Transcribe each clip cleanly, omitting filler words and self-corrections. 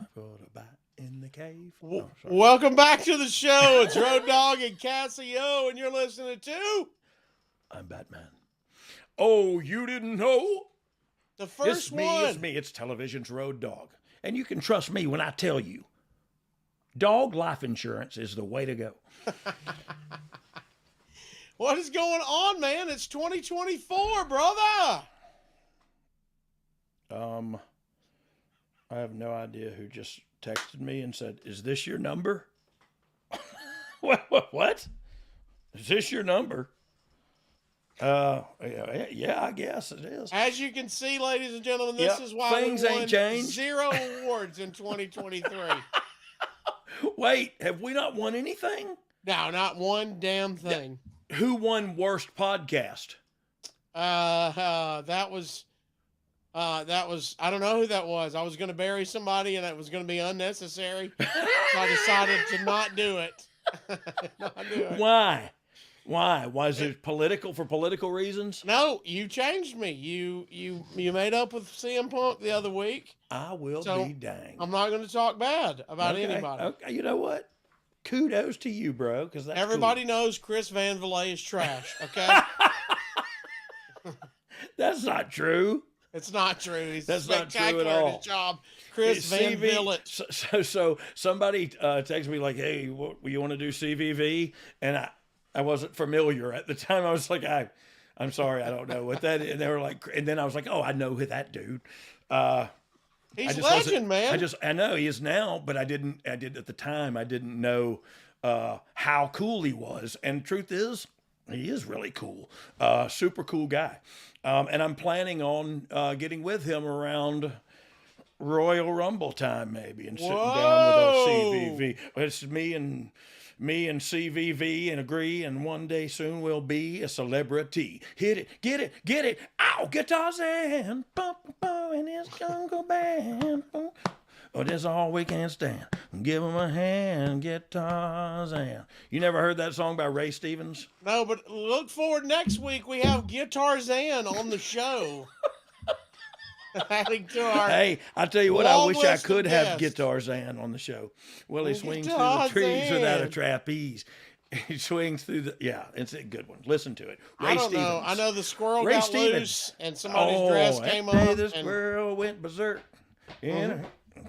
I put a bat in the cave. Welcome back to the show. It's Road Dogg and Casio, and you're listening to... I'm Batman. Oh, you didn't know? The first one. It's me. It's television's Road Dogg. And you can trust me when I tell you, dog life insurance is the way to go. What is going on, man? It's 2024, brother. I have no idea who just texted me and said, "Is this your number?" What? Is this your number? Yeah, I guess it is. As you can see, ladies and gentlemen, this is why things we won ain't changed. 0 awards in 2023. Wait, have we not won anything? No, not one damn thing. Who won worst podcast? That was, I don't know who that was. I was going to bury somebody and it was going to be unnecessary. So I decided to not do it. Why? Was it political for political reasons? No, you changed me. You made up with CM Punk the other week. I will be dang. I'm not going to talk bad about anybody. Okay, you know what? Kudos to you, bro. Because everybody knows Chris Van Vliet is trash. Okay. That's not true. It's not true. He's That's not true at at all. his job. Chris Van Vliet. So somebody texted me like, "Hey, what, you want to do CVV?" And I wasn't familiar at the time. I was like, I'm sorry, I don't know what that is. And they were like, and then I was like, oh, I know who that dude. He's legend, man. I know he is now, but I did at the time. I didn't know how cool he was. And truth is, he is really cool. Super cool guy. And I'm planning on getting with him around Royal Rumble time, maybe, and sitting down with old CVV. It's me and CVV and agree, and one day soon we'll be a celebrity. Hit it, get it, ow, guitars and in his jungle band. Oh, that's all we can stand. Give him a hand, guitars and. You never heard that song by Ray Stevens? No, but look forward next week. We have Guitarzan on the show. Adding to our hey, I tell you what, I wish I could have guests. Guitarzan on the show. Well, he swings through the trees without a trapeze. He swings through it's a good one. Listen to it. Ray Stevens. Know. I know the squirrel got loose and somebody's dress came up. The squirrel went berserk in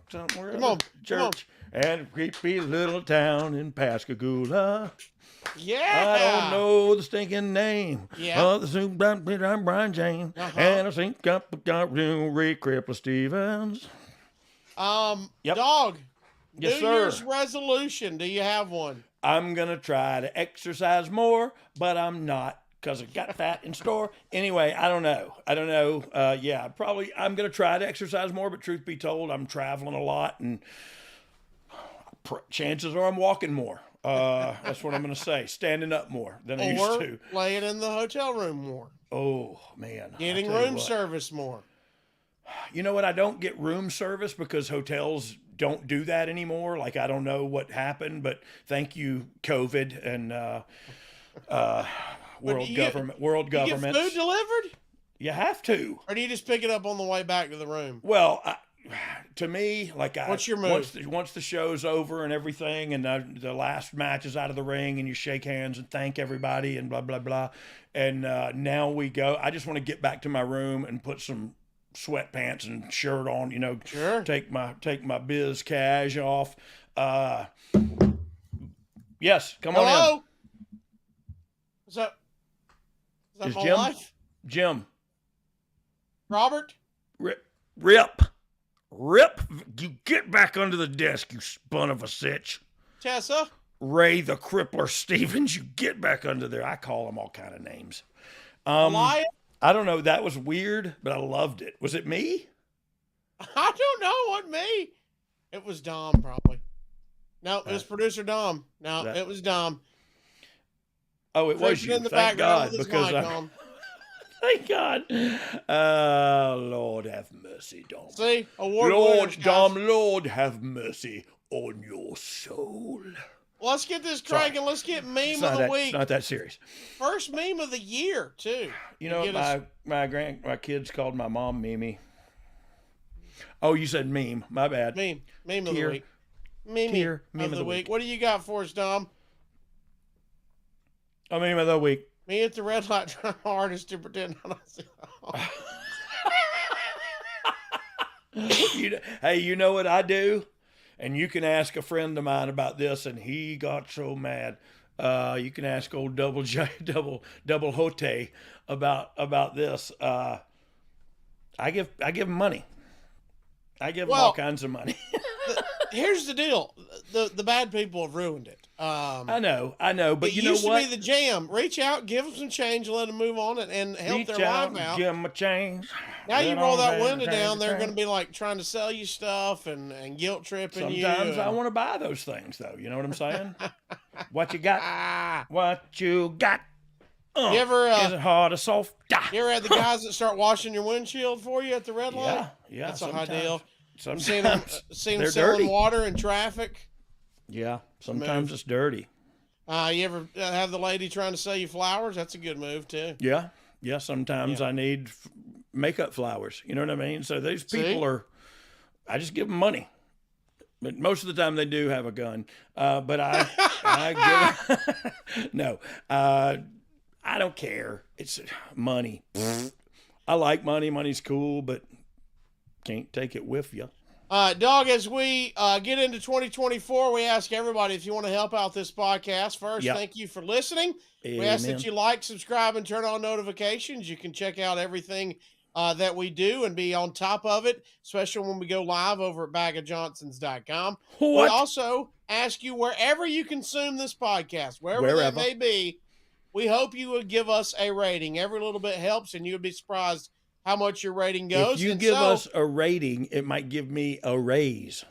somewhere come on, church and a creepy little town in Pascagoula. Yeah. I don't know the stinking name of the soup. I'm Brian Jane. And I think got Ray Crippler Stevens. Dog. Yes, New Year's sir. resolution. Do you have one? I'm going to try to exercise more, but I'm not because I got fat in store. Anyway, I don't know. Probably I'm going to try to exercise more, but truth be told, I'm traveling a lot and chances are I'm walking more. That's what I'm going to say. Standing up more than I used to. Laying in the hotel room more. Oh, man. Getting room service more. You know what? I don't get room service because hotels don't do that anymore. Like, I don't know what happened, but thank you, COVID and world government. You get food delivered? You have to. Or do you just pick it up on the way back to the room? Well, to me, what's your move? Once the show's over and everything, and the last match is out of the ring, and you shake hands and thank everybody, and blah blah blah, and now we go. I just want to get back to my room and put some sweatpants and shirt on. Sure. Take my biz cash off. Yes, come on in. Hello. Is that my Jim? wife? Jim. Robert. Rip, you get back under the desk, you spun of a sitch. Tessa. Ray the Crippler Stevens, you get back under there. I call him all kind of names. Elias? I don't know. That was weird, but I loved it. Was it me? I don't know what me. It was Dom, probably. No, it was producer Dom. No, it was Dom. Oh, it was you. In the Thank God, because thank God. Lord have mercy, Dom. See, award Lord, Dom, Lord have mercy on your soul. Let's get this cranking. Let's get meme of the week. It's not that serious. First meme of the year, too. You know, my kids called my mom Mimi. Oh, you said meme. My bad. Meme of the Tier. week. Meme of the week. What do you got for us, Dom? A meme of the week. Me at the red light trying hardest to pretend I don't see. Hey, you know what I do? And you can ask a friend of mine about this, and he got so mad. You can ask old Double Hote about this. I give him money. I give him all kinds of money. Here's the deal: the bad people have ruined it. I know, but you know what? It used to be the jam. Reach out, give them some change, let them move on, and help their life out. Give them a change. Now you roll that window down, they're going to be like trying to sell you stuff and guilt tripping you. Sometimes I want to buy those things, though. You know what I'm saying? What you got? What you got? You ever is it hard or soft? You ever had the guys that start washing your windshield for you at the red light? Yeah, that's a high deal. Sometimes seen them selling water in traffic. Yeah, sometimes it's dirty. You ever have the lady trying to sell you flowers? That's a good move too. Yeah. Sometimes I need makeup flowers. You know what I mean? So these people I just give them money. But most of the time they do have a gun. But I give no. I don't care. It's money. I like money. Money's cool, but can't take it with you. Dogg, as we get into 2024, we ask everybody if you want to help out this podcast. First, thank you for listening. Amen. We ask that you like, subscribe, and turn on notifications. You can check out everything that we do and be on top of it, especially when we go live over at bagofjohnsons.com. We also ask you, wherever you consume this podcast, wherever that may be, we hope you would give us a rating. Every little bit helps, and you would be surprised how much your rating goes. If you give us a rating, it might give me a raise.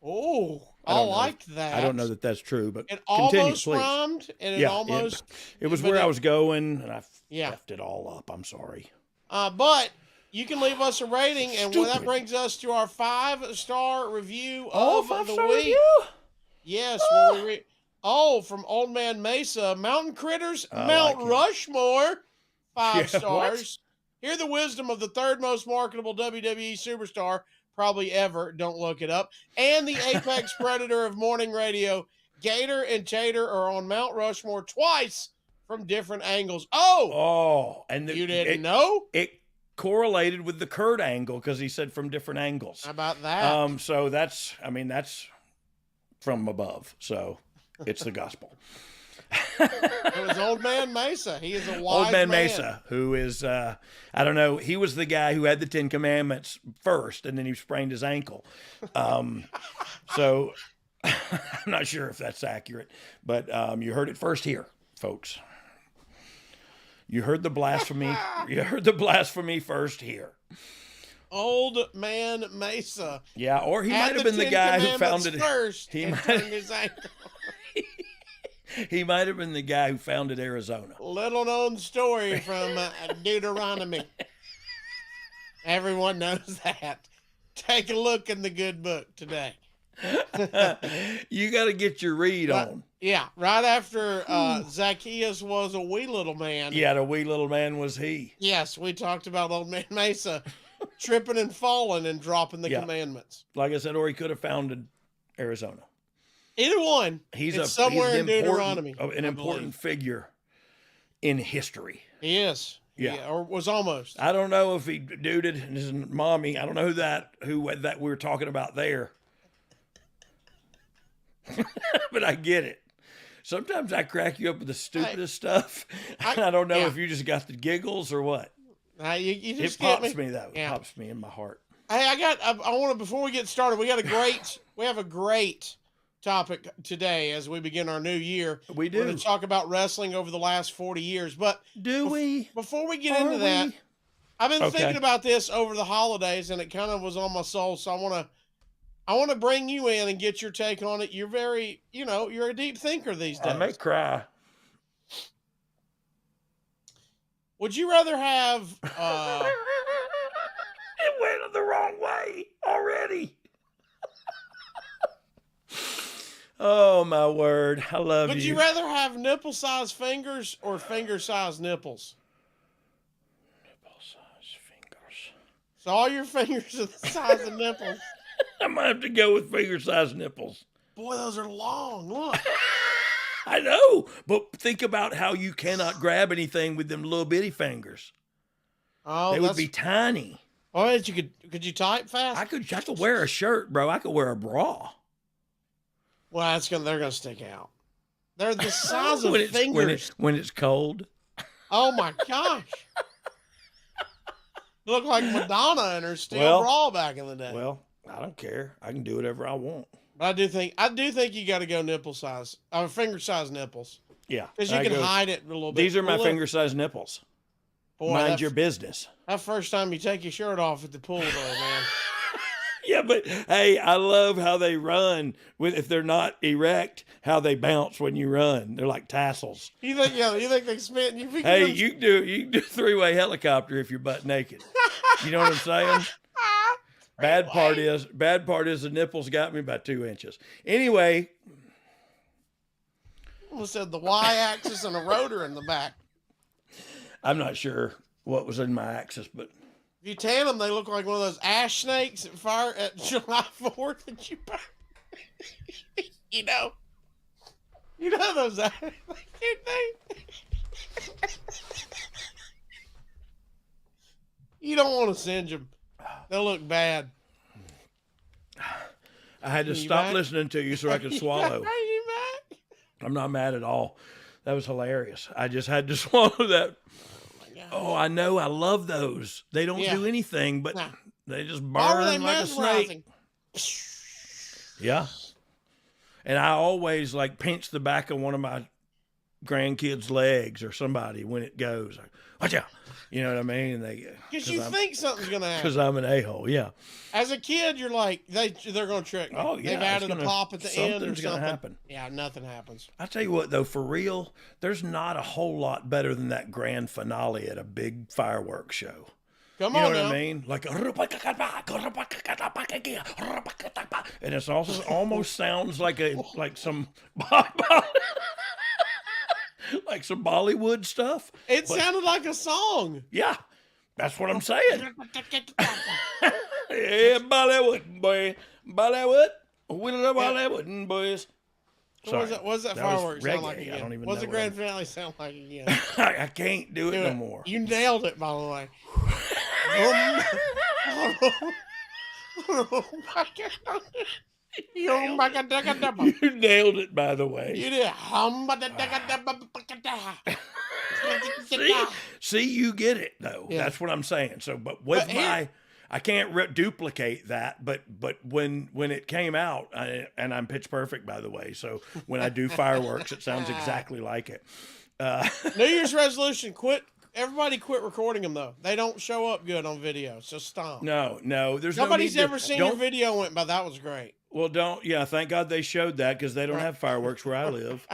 Oh, I like that. I don't know that that's true, but it continue, almost please. rhymed, and it almost... It was where I was going, and I left it all up. I'm sorry. But you can leave us a rating, and that brings us to our 5-star review of the week. Review? Yes. From Old Man Mesa, Mountain Critters, Mount Rushmore, 5 stars. Hear the wisdom of the third most marketable WWE superstar probably ever. Don't look it up. And the apex predator of morning radio, Gator and Tater are on Mount Rushmore twice from different angles. And you didn't know? It correlated with the Kurt angle because he said from different angles. How about that? So that's from above. So it's the gospel. It was Old Man Mesa. He is a wise Old Man Mesa, who is, I don't know, he was the guy who had the 10 Commandments first, and then he sprained his ankle. So I'm not sure if that's accurate, but you heard it first here, folks. You heard the blasphemy. You heard the blasphemy first here. Old Man Mesa. Yeah, or he might have been the guy who founded it first. He turned his ankle. He might have been the guy who founded Arizona. Little known story from Deuteronomy. Everyone knows that. Take a look in the good book today. You got to get your read on. Yeah, right after Zacchaeus was a wee little man. Yeah, the wee little man was he. Yes, we talked about Old Man Mesa tripping and falling and dropping the commandments. Like I said, or he could have founded Arizona. Either one. He's somewhere in Deuteronomy. An important figure in history. He is. Yeah, or was almost. I don't know if he duded his mommy. I don't know who that we were talking about there. But I get it. Sometimes I crack you up with the stupidest stuff. I don't know if you just got the giggles or what. You just it pops me though. It pops me in my heart. Hey, I want to, before we get started, we have a great topic today as we begin our new year. We do. We're going to talk about wrestling over the last 40 years. But before we get into that, I've been thinking about this over the holidays, and it kind of was on my soul. So I want to bring you in and get your take on it. You're very, you're a deep thinker these days. I may cry. Would you rather have... It went the wrong way already. Oh, my word. I love you. Would you rather have nipple-sized fingers or finger-sized nipples? Nipple-sized fingers. So all your fingers are the size of nipples. I might have to go with finger-sized nipples. Boy, those are long. Look. I know, but think about how you cannot grab anything with them little bitty fingers. Oh, They would be tiny. Oh, could you type fast? I could wear a shirt, bro. I could wear a bra. Well, they're gonna stick out. They're the size of fingers. When it's cold. Oh my gosh. Look like Madonna in her steel bra back in the day. Well, I don't care. I can do whatever I want. But I do think you got to go nipple size, finger size nipples. Yeah, because you can hide it a little bit. These are my finger size nipples. Boy, mind your business. That first time you take your shirt off at the pool, though, man. Yeah, but hey, I love how they run if they're not erect, how they bounce when you run. They're like tassels. You think they spit? Hey, you can do three-way helicopter if you're butt naked. You know what I'm saying? Bad part is the nipples got me by 2 inches. Anyway. Almost had the Y-axis and a rotor in the back. I'm not sure what was in my axis, but if you tan them, they look like one of those ash snakes at July 4th that you burn. you know those ash You don't want to singe them. They'll look bad. I had to stop listening to you so I could swallow. Are you mad? I'm not mad at all. That was hilarious. I just had to swallow that. Oh, I know. I love those. They don't do anything, but they just burn like a snake. Yeah. And I always pinch the back of one of my grandkids' legs or somebody when it goes. Like, watch out. You know what I mean? And because you think something's gonna happen. Because I'm an a-hole. Yeah. As a kid, you're like they're gonna trick me. Oh yeah. They've added a pop at the end or something's gonna happen. Yeah, nothing happens. I tell you what, though, for real, there's not a whole lot better than that grand finale at a big fireworks show. Come on, you know what I mean? Like, and it's also almost sounds like some like some Bollywood stuff. It sounded like a song. Yeah, that's what I'm saying. Yeah, Bollywood boy, Bollywood, we love Bollywood boys. What was that fireworks sound like again? I don't even What's know the grand finale sound like again? I can't do it no more. You nailed it, by the way. You nailed it, by the way. You did. See, you get it though. Yeah. That's what I'm saying. So, but I can't duplicate that. But when it came out, and I'm pitch perfect, by the way. So when I do fireworks, it sounds exactly like it. New Year's resolution: Everybody quit recording them though. They don't show up good on video. So stop. No. There's nobody's ever seen your video went by. That was great. Well, thank God they showed that because they don't have fireworks where I live.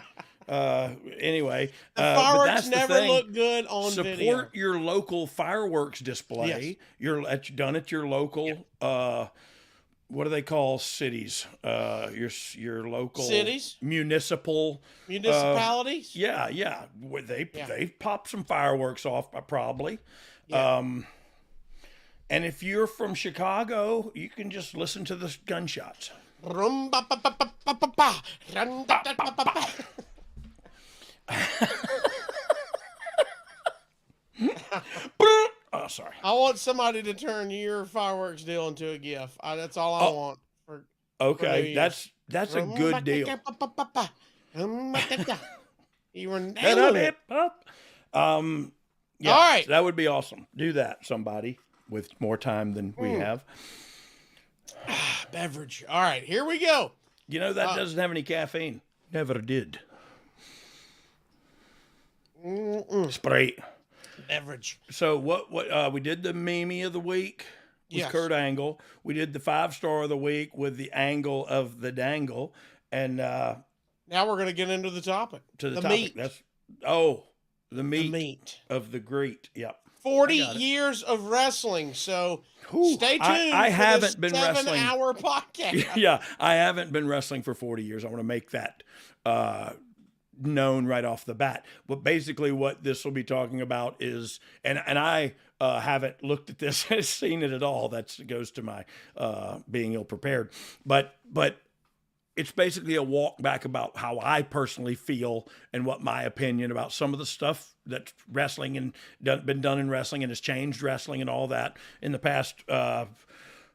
Anyway, the fireworks never look good on video. Support your local fireworks display. Yes. Done at your local. What do they call cities? Your local cities, municipalities. Yeah. They pop some fireworks off probably. Yeah. And if you're from Chicago, you can just listen to the gunshots. Oh, sorry. I want somebody to turn your fiurworks deal into a GIF. That's all I want. Okay, that's a good deal. You were nailing it. Yeah, all right. That would be awesome. Do that, somebody with more time than we have. Beverage. All right, here we go. You know that doesn't have any caffeine. Never did. Sprite. Beverage. So what we did the Mimi of the week with Kurt Angle. We did the 5-star of the week with the Angle of the Dangle, and now we're going to get into the topic. To the topic. Meat. The meat of the great. Yep. 40 years of wrestling. So stay tuned. I haven't been wrestling. 7-hour podcast. Yeah, I haven't been wrestling for 40 years. I want to make that known right off the bat. But basically what this will be talking about is, and I haven't looked at this, seen it at all. That goes to my being ill prepared. But it's basically a walk back about how I personally feel and what my opinion about some of the stuff that wrestling and been done in wrestling and has changed wrestling and all that in the past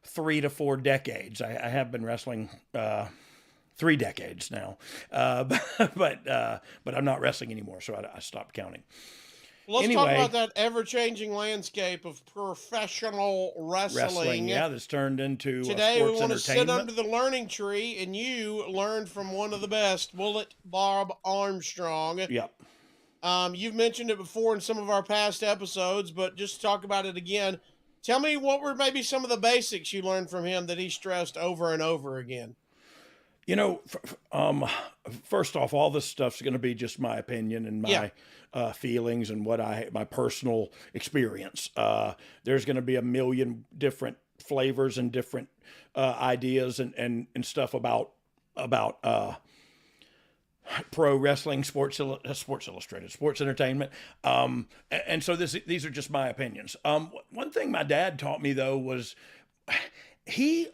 3 to 4 decades. I have been wrestling 3 decades now, but I'm not wrestling anymore, so I stopped counting. Let's talk about that ever-changing landscape of professional wrestling. Yeah, that's turned into today. Sports We want to sit entertainment. under the learning tree, and you learned from one of the best, Bullet Bob Armstrong. Yep. You've mentioned it before in some of our past episodes, but just to talk about it again. Tell me what were maybe some of the basics you learned from him that he stressed over and over again. You know, first off, all this stuff's going to be just my opinion and my feelings and my personal experience. There's going to be a million different flavors and different ideas and stuff about pro wrestling, sports illustrated, sports entertainment. And so these are just my opinions. One thing my dad taught me though was he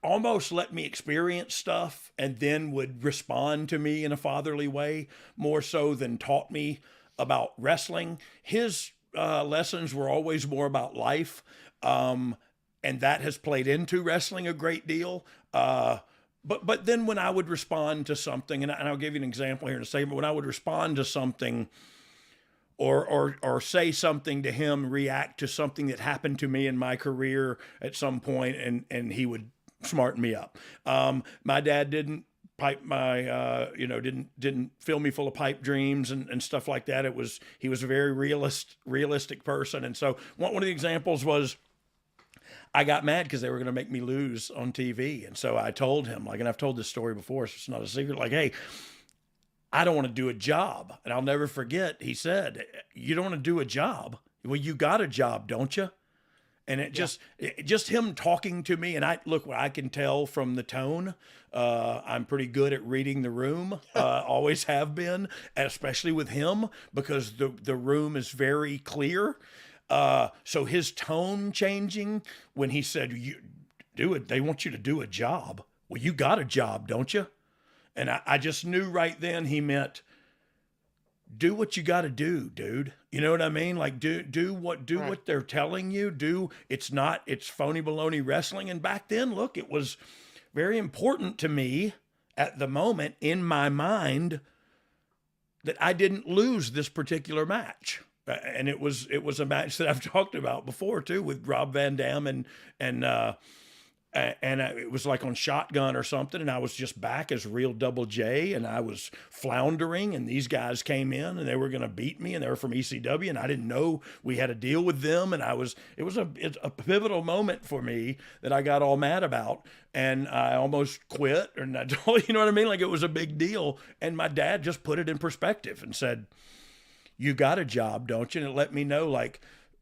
almost let me experience stuff and then would respond to me in a fatherly way more so than taught me about wrestling. His lessons were always more about life. And that has played into wrestling a great deal. But then when I would respond to something, and I'll give you an example here in a second, but when I would respond to something or say something to him, react to something that happened to me in my career at some point, and he would smarten me up. My dad didn't pipe my, didn't fill me full of pipe dreams and stuff like that. He was a very realistic person. And so one of the examples was, I got mad because they were going to make me lose on TV. And so I told him, and I've told this story before, so it's not a secret, hey, I don't want to do a job. And I'll never forget, he said, you don't want to do a job? Well, you got a job, don't you? And just him talking to me, and I can tell from the tone, I'm pretty good at reading the room, always have been, especially with him, because the room is very clear. So his tone changing when he said, "You do it, they want you to do a job." Well, you got a job, don't you? And I just knew right then he meant, do what you got to do, dude. You know what I mean? Do what they're telling you. It's phony baloney wrestling. And back then, look, it was very important to me at the moment in my mind that I didn't lose this particular match. And it was a match that I've talked about before too, with Rob Van Dam and it was like on Shotgun or something, and I was just back as Real Double J, and I was floundering, and these guys came in and they were going to beat me, and they were from ECW, and I didn't know we had a deal with them, and it was a pivotal moment for me that I got all mad about, and I almost quit, and I told, you know what I mean? It was a big deal, and my dad just put it in perspective and said, you got a job, don't you? And it let me know,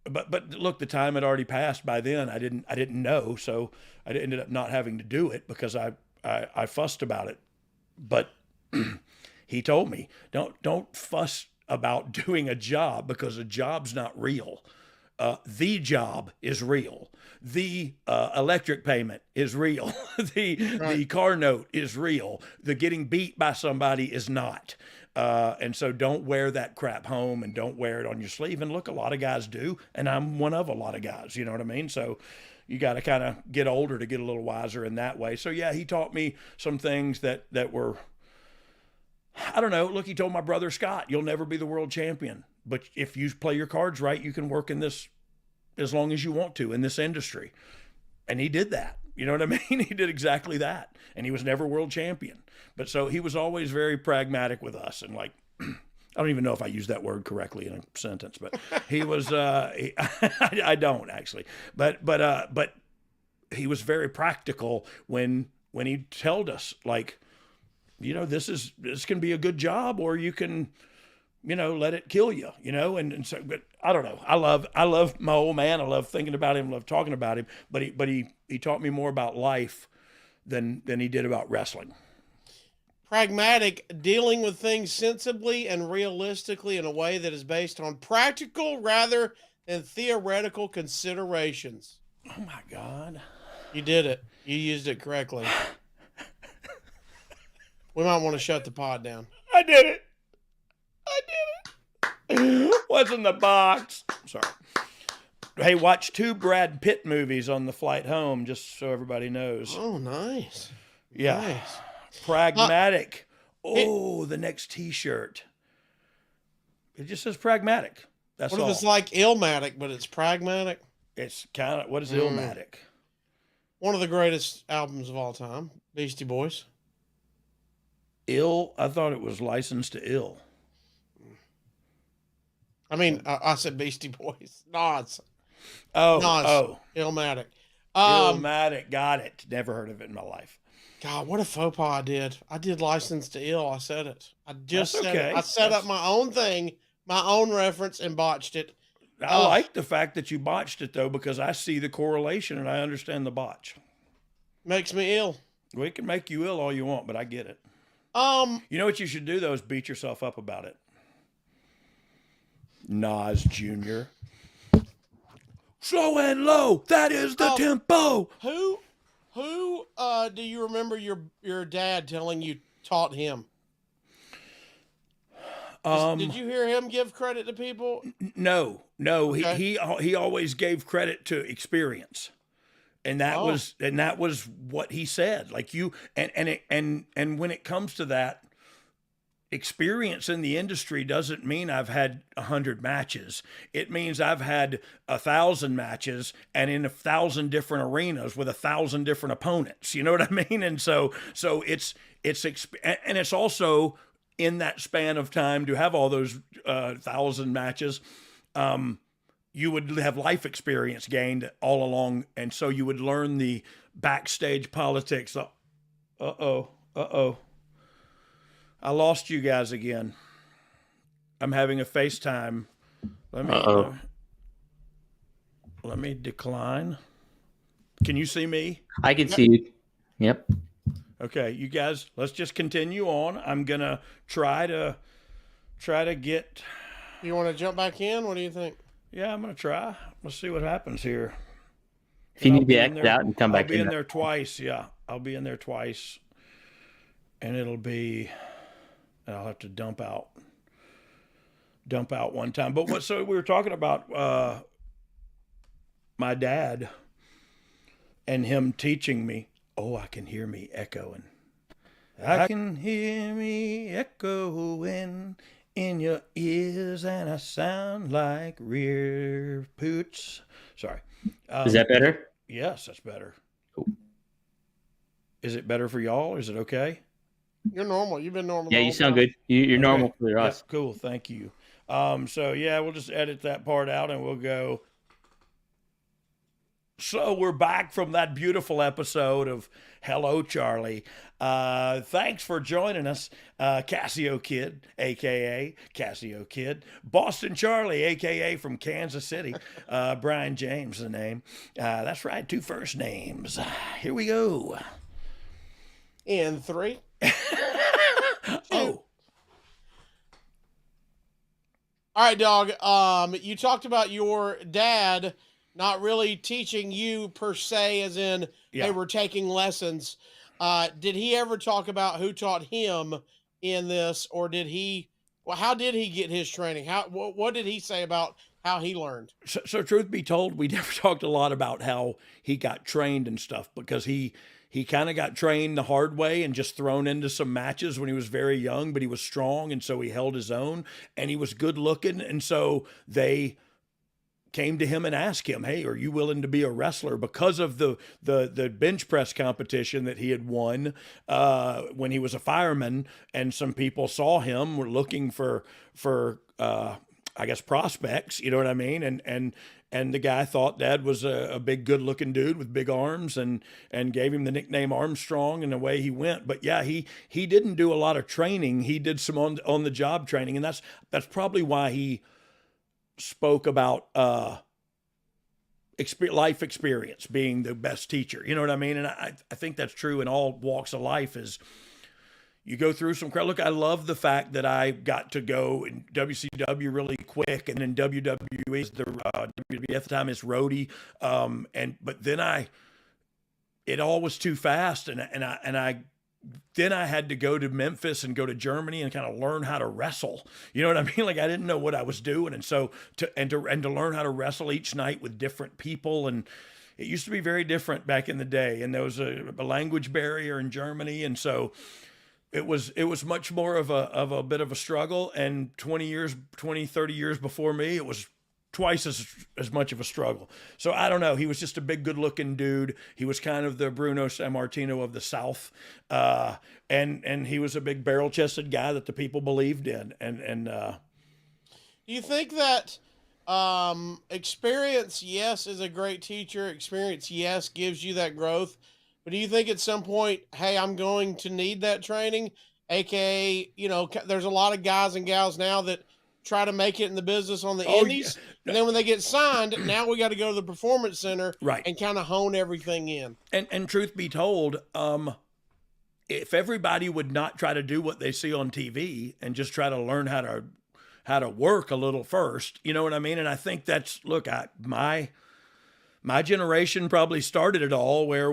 but look, the time had already passed by then. I didn't know, so I ended up not having to do it because I fussed about it. But he told me, don't fuss about doing a job because a job's not real. The job is real. The electric payment is real. The car note is real. The getting beat by somebody is not. And so don't wear that crap home and don't wear it on your sleeve. And look, a lot of guys do, and I'm one of a lot of guys, you know what I mean? So you got to kind of get older to get a little wiser in that way. So yeah, he taught me some things that were, I don't know. Look, he told my brother Scott, you'll never be the world champion, but if you play your cards right, you can work in this as long as you want to in this industry. And he did that. You know what I mean? He did exactly that. And he was never world champion. But so he was always very pragmatic with us. And I don't even know if I used that word correctly in a sentence, but he was, I don't actually, but he was very practical when he told us, this can be a good job, or you can, let it kill you, and so, but I don't know. I love my old man. I love thinking about him, love talking about him, but he taught me more about life than he did about wrestling. Pragmatic, dealing with things sensibly and realistically in a way that is based on practical rather and theoretical considerations. Oh my God. You did it. You used it correctly. We might want to shut the pod down. I did it. What's in the box? Sorry. Hey, watch 2 Brad Pitt movies on the flight home, just so everybody knows. Oh, nice. Yeah. Nice. Pragmatic. The next T-shirt. It just says pragmatic. That's what all. if it's like Illmatic, but it's pragmatic? It's kind of, what is Illmatic? One of the greatest albums of all time, Beastie Boys. I thought it was Licensed to Ill. I mean, I said Beastie Boys. Nas. Oh. Illmatic. Illmatic, got it. Never heard of it in my life. God, what a faux pas I did. I did License to Ill. I said it. I just That's said okay. it. I set up my own thing, my own reference, and botched it. I like the fact that you botched it, though, because I see the correlation and I understand the botch. Makes me ill. We can make you ill all you want, but I get it. You know what you should do, though, is beat yourself up about it. Nas Jr. Slow and low. That is the tempo. Who do you remember your dad telling you taught him? Did you hear him give credit to people? No. Okay. He always gave credit to experience. And that was what he said. Like and when it comes to that, experience in the industry doesn't mean I've had 100 matches. It means I've had 1,000 matches and in 1,000 different arenas with 1,000 different opponents. You know what I mean? And so it's also in that span of time to have all those 1,000 matches. You would have life experience gained all along, and so you would learn the backstage politics. I lost you guys again. I'm having a FaceTime. Let me decline. Can you see me? I can see you. Yep. Okay, you guys, let's just continue on. I'm gonna try to get. You want to jump back in? What do you think? Yeah, I'm gonna try. Let's see what happens here. If you need to exit out and come back in. I'll be in there twice. Yeah, I'll be in there twice, and I'll have to dump out one time. But so we were talking about my dad and him teaching me. Oh, I can hear me echoing. I can hear me echoing in your ears, and I sound like rear poots. Sorry. Is that better? Yes, that's better. Cool. Is it better for y'all? Is it okay? You're normal. You've been normal. Yeah, you sound good. You're normal for us. Yeah, cool. Thank you. So yeah, we'll just edit that part out and we'll go. So we're back from that beautiful episode of Hello, Charlie. Thanks for joining us, Casio Kid, a.k.a. Casio Kid. Boston Charlie, a.k.a. from Kansas City. Brian James, the name. That's right, 2 first names. Here we go. In 3. Oh. All right, Dog. You talked about your dad not really teaching you per se, as in they were taking lessons. Did he ever talk about who taught him in this, or did he? Well, how did he get his training? What did he say about how he learned? So truth be told, we never talked a lot about how he got trained and stuff, because he kind of got trained the hard way and just thrown into some matches when he was very young, but he was strong, and so he held his own, and he was good looking, and so they came to him and asked him, hey, are you willing to be a wrestler? Because of the bench press competition that he had won when he was a fireman, and some people saw him, were looking for I guess prospects, you know what I mean? And the guy thought Dad was a big, good-looking dude with big arms, and gave him the nickname Armstrong, and away he went. But yeah, he didn't do a lot of training. He did some on-the-job training, and that's probably why he spoke about life experience being the best teacher. You know what I mean? And I think that's true in all walks of life. Is you go through some crowd. Look, I love the fact that I got to go in WCW really quick, and then WWE is the WWE at the time is roadie, but then it all was too fast, and I then I had to go to Memphis and go to Germany and kind of learn how to wrestle. You know what I mean? Like I didn't know what I was doing, and so to learn how to wrestle each night with different people, and it used to be very different back in the day, and there was a language barrier in Germany, and so it was much more of a bit of a struggle. And 30 years before me, it was twice as much of a struggle. So I don't know. He was just a big, good-looking dude. He was kind of the Bruno Sammartino of the South, and he was a big barrel-chested guy that the people believed in. And do you think that experience, yes, is a great teacher. Experience, yes, gives you that growth. But do you think at some point, hey, I'm going to need that training? AKA, there's a lot of guys and gals now that try to make it in the business on the indies. Yeah. And then when they get signed, now we got to go to the performance center and kind of hone everything in. And truth be told, if everybody would not try to do what they see on TV and just try to learn how to work a little first, you know what I mean? And I think that's, look, my generation probably started it all, where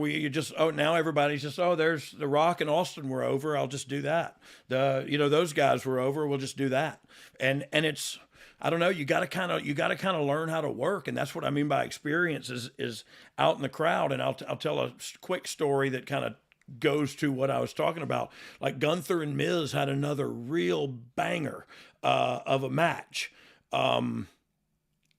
now everybody's just, there's The Rock and Austin were over, I'll just do that. Those guys were over, we'll just do that. And it's, I don't know, you got to kind of learn how to work. And that's what I mean by experience is out in the crowd. And I'll tell a quick story that kind of goes to what I was talking about. Like Gunther and Miz had another real banger of a match.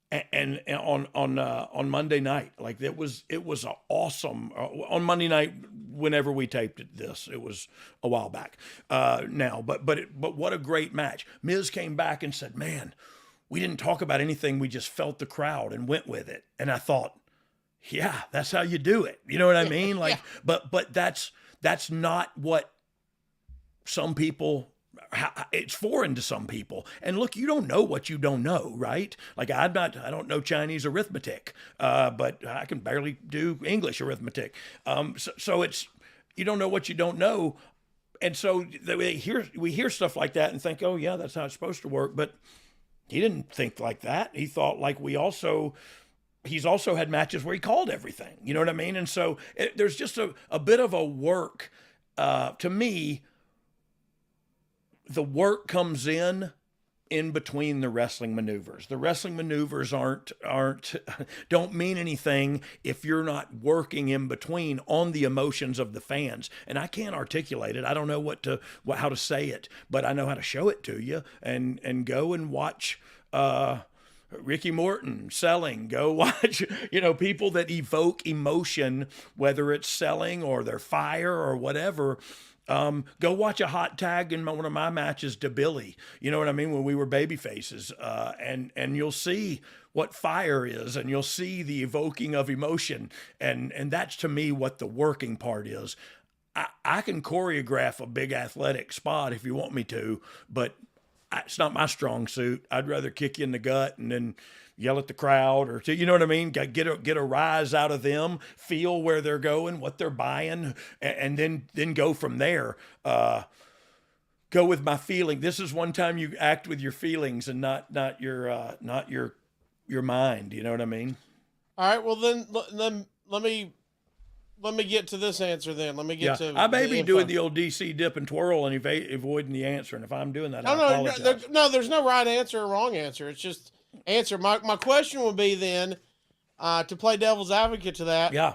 And on Monday night, like it was an awesome on Monday night. Whenever we taped it was a while back now, but what a great match. Miz came back and said, "Man, we didn't talk about anything. We just felt the crowd and went with it." And I thought, yeah, that's how you do it. You know what I mean? Like, yeah. But that's not what some people. It's foreign to some people. And look, you don't know what you don't know, right? Like I don't know Chinese arithmetic, but I can barely do English arithmetic. So it's, you don't know what you don't know. And so we hear stuff like that and think, oh yeah, that's how it's supposed to work. But he didn't think like that. He thought like he's also had matches where he called everything, you know what I mean? And so there's just a bit of a work, to me. The work comes in between the wrestling maneuvers. The wrestling maneuvers don't mean anything if you're not working in between on the emotions of the fans. And I can't articulate it. I don't know how to say it, but I know how to show it to you. And go and watch Ricky Morton selling. Go watch, people that evoke emotion, whether it's selling or their fire or whatever. Go watch a hot tag in one of my matches to Billy. You know what I mean? When we were Babyfaces, and you'll see what fire is, and you'll see the evoking of emotion, and that's to me what the working part is. I can choreograph a big athletic spot if you want me to, but it's not my strong suit. I'd rather kick you in the gut and then yell at the crowd, or you know what I mean? Get a rise out of them, feel where they're going, what they're buying, and then go from there. Go with my feeling. This is one time you act with your feelings and not your mind. You know what I mean? All right. Well, then let me get to this answer. Then let me get to. I may be doing the old DC dip and twirl and avoiding the answer. And if I'm doing that, I apologize. There's no right answer or wrong answer. It's just answer. My question would be then, to play devil's advocate to that. Yeah.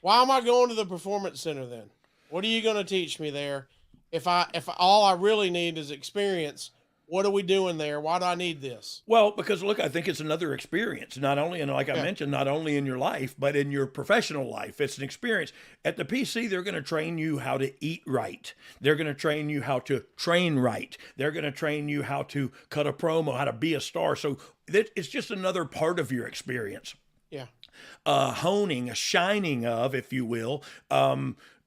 Why am I going to the performance center then? What are you going to teach me there? If all I really need is experience, what are we doing there? Why do I need this? Well, because look, I think it's another experience, not only, and like I mentioned, not only in your life, but in your professional life. It's an experience. At the PC, they're going to train you how to eat right. They're going to train you how to train right. They're going to train you how to cut a promo, how to be a star. So it's just another part of your experience. Yeah. Honing, a shining of, if you will,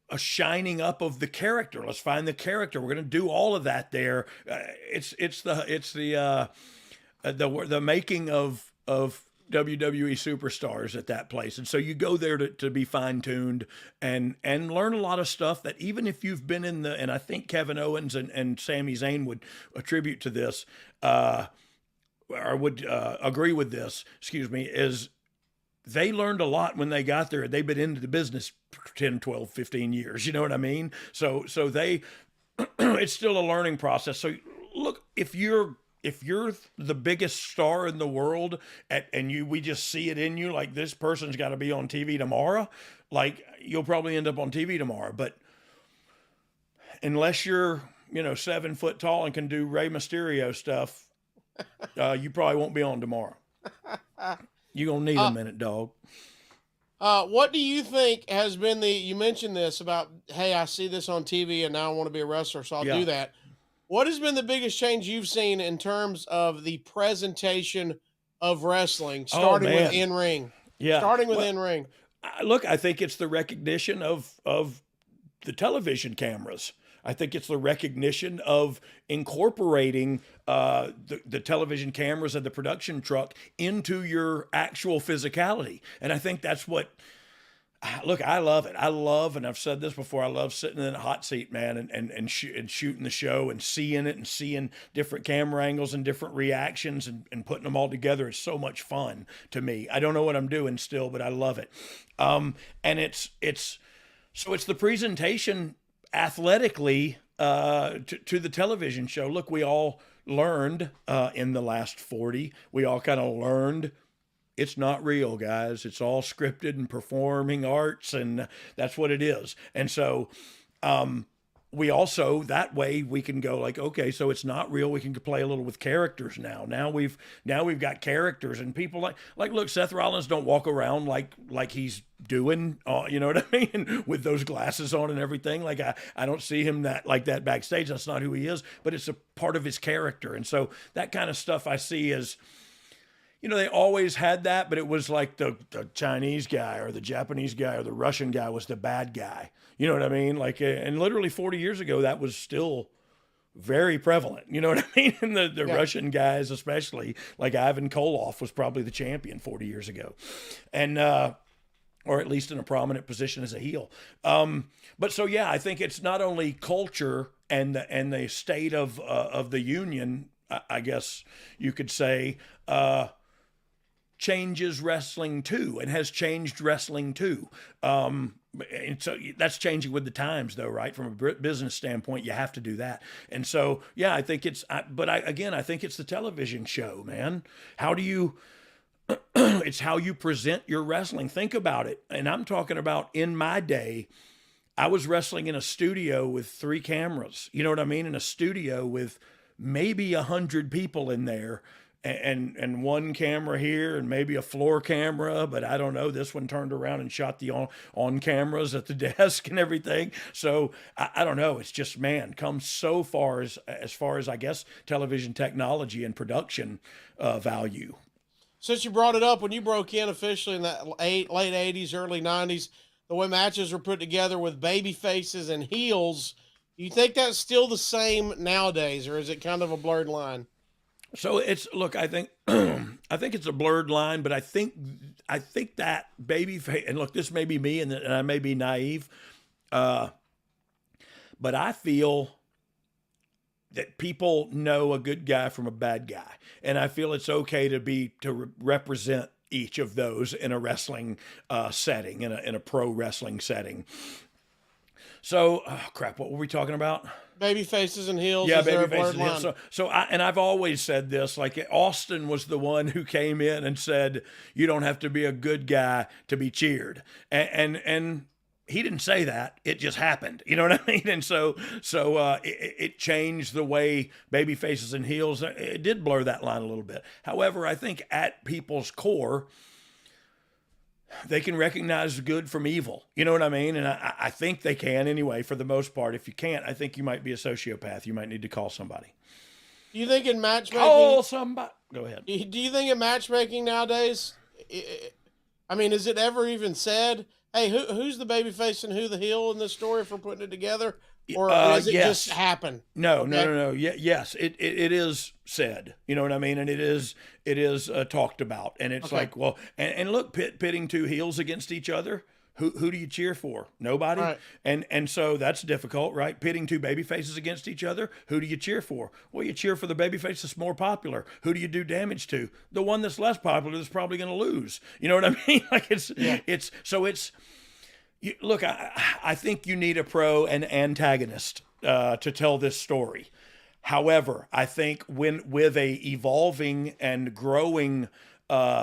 a shining up of the character. Let's find the character. We're going to do all of that there. It's the making of WWE superstars at that place. And so you go there to be fine-tuned and learn a lot of stuff that even if you've been in and I think Kevin Owens and Sami Zayn would attribute to this, or would agree with this, is they learned a lot when they got there. They've been into the business 10, 12, 15 years. You know what I mean? So they, it's still a learning process. So look, if you're the biggest star in the world and we just see it in you, like this person's got to be on TV tomorrow, like you'll probably end up on TV tomorrow. But unless you're, 7 foot tall and can do Rey Mysterio stuff, you probably won't be on tomorrow. You're going to need a minute, dog. What do you think has been you mentioned this about, hey, I see this on TV and now I want to be a wrestler, so I'll do that. What has been the biggest change you've seen in terms of the presentation of wrestling, starting with in-ring? Yeah. Starting with in-ring. Look, I think it's the recognition of the television cameras. I think it's the recognition of incorporating the television cameras and the production truck into your actual physicality. And I think that's what, look, I love it. I love, and I've said this before, I love sitting in a hot seat, man, and shooting the show and seeing it and seeing different camera angles and different reactions and putting them all together is so much fun to me. I don't know what I'm doing still, but I love it. And it's the presentation athletically to the television show. Look, we all learned in the last 40, we all kind of learned it's not real, guys. It's all scripted and performing arts, and that's what it is. And so we also, that way we can go like, okay, so it's not real. We can play a little with characters now. Now we've got characters, and people like look, Seth Rollins don't walk around like he's doing, you know what I mean, with those glasses on and everything. Like I don't see him like that backstage. That's not who he is, but it's a part of his character. And so that kind of stuff I see as, they always had that, but it was like the Chinese guy or the Japanese guy or the Russian guy was the bad guy. You know what I mean? Like, and literally 40 years ago, that was still very prevalent. You know what I mean? And the Russian guys, especially, like Ivan Koloff was probably the champion 40 years ago. And, or at least in a prominent position as a heel. But so, yeah, I think it's not only culture and the state of the union, I guess you could say, changes wrestling too, and has changed wrestling too. And so that's changing with the times though, right? From a business standpoint, you have to do that. And so, yeah, I think I think it's the television show, man. How do you, it's how you present your wrestling. Think about it. And I'm talking about in my day, I was wrestling in a studio with 3 cameras, you know what I mean? In a studio with maybe 100 people in there, and one camera here and maybe a floor camera, but I don't know, this one turned around and shot the on cameras at the desk and everything. So I don't know. It's just, man, come so far as far as I guess television technology and production value. Since you brought it up, when you broke in officially in that late 80s, early 90s, the way matches were put together with Babyfaces and Heels, you think that's still the same nowadays, or is it kind of a blurred line? So look, I think it's a blurred line, but I think that Babyface, and look, this may be me and I may be naive, but I feel that people know a good guy from a bad guy. And I feel it's okay to represent each of those in a wrestling setting, in a pro wrestling setting. So, crap, what were we talking about? Babyfaces and Heels. Yeah, Babyfaces and Heels. So I've always said this, like Austin was the one who came in and said, you don't have to be a good guy to be cheered. And he didn't say that. It just happened. You know what I mean? And so it changed the way Babyfaces and Heels, it did blur that line a little bit. However, I think at people's core, they can recognize good from evil. You know what I mean? And I think they can anyway, for the most part. If you can't, I think you might be a sociopath. You might need to call somebody. Do you think in matchmaking... Call somebody. Go ahead. Do you think in matchmaking nowadays, I mean, is it ever even said Hey, who's the babyface and who the heel in this story if we're putting it together? Or does it yes. just happen? No, Okay. no. Yes, it is said. You know what I mean? And it is talked about. And it's Okay. like, well, and look, pitting two heels against each other. Who do you cheer for? Nobody. Right. And so that's difficult, right? Pitting two baby faces against each other. Who do you cheer for? Well, you cheer for the baby face that's more popular. Who do you do damage to? The one that's less popular that's probably going to lose. You know what I mean? Like look, I think you need a pro and antagonist to tell this story. However, I think with a evolving and growing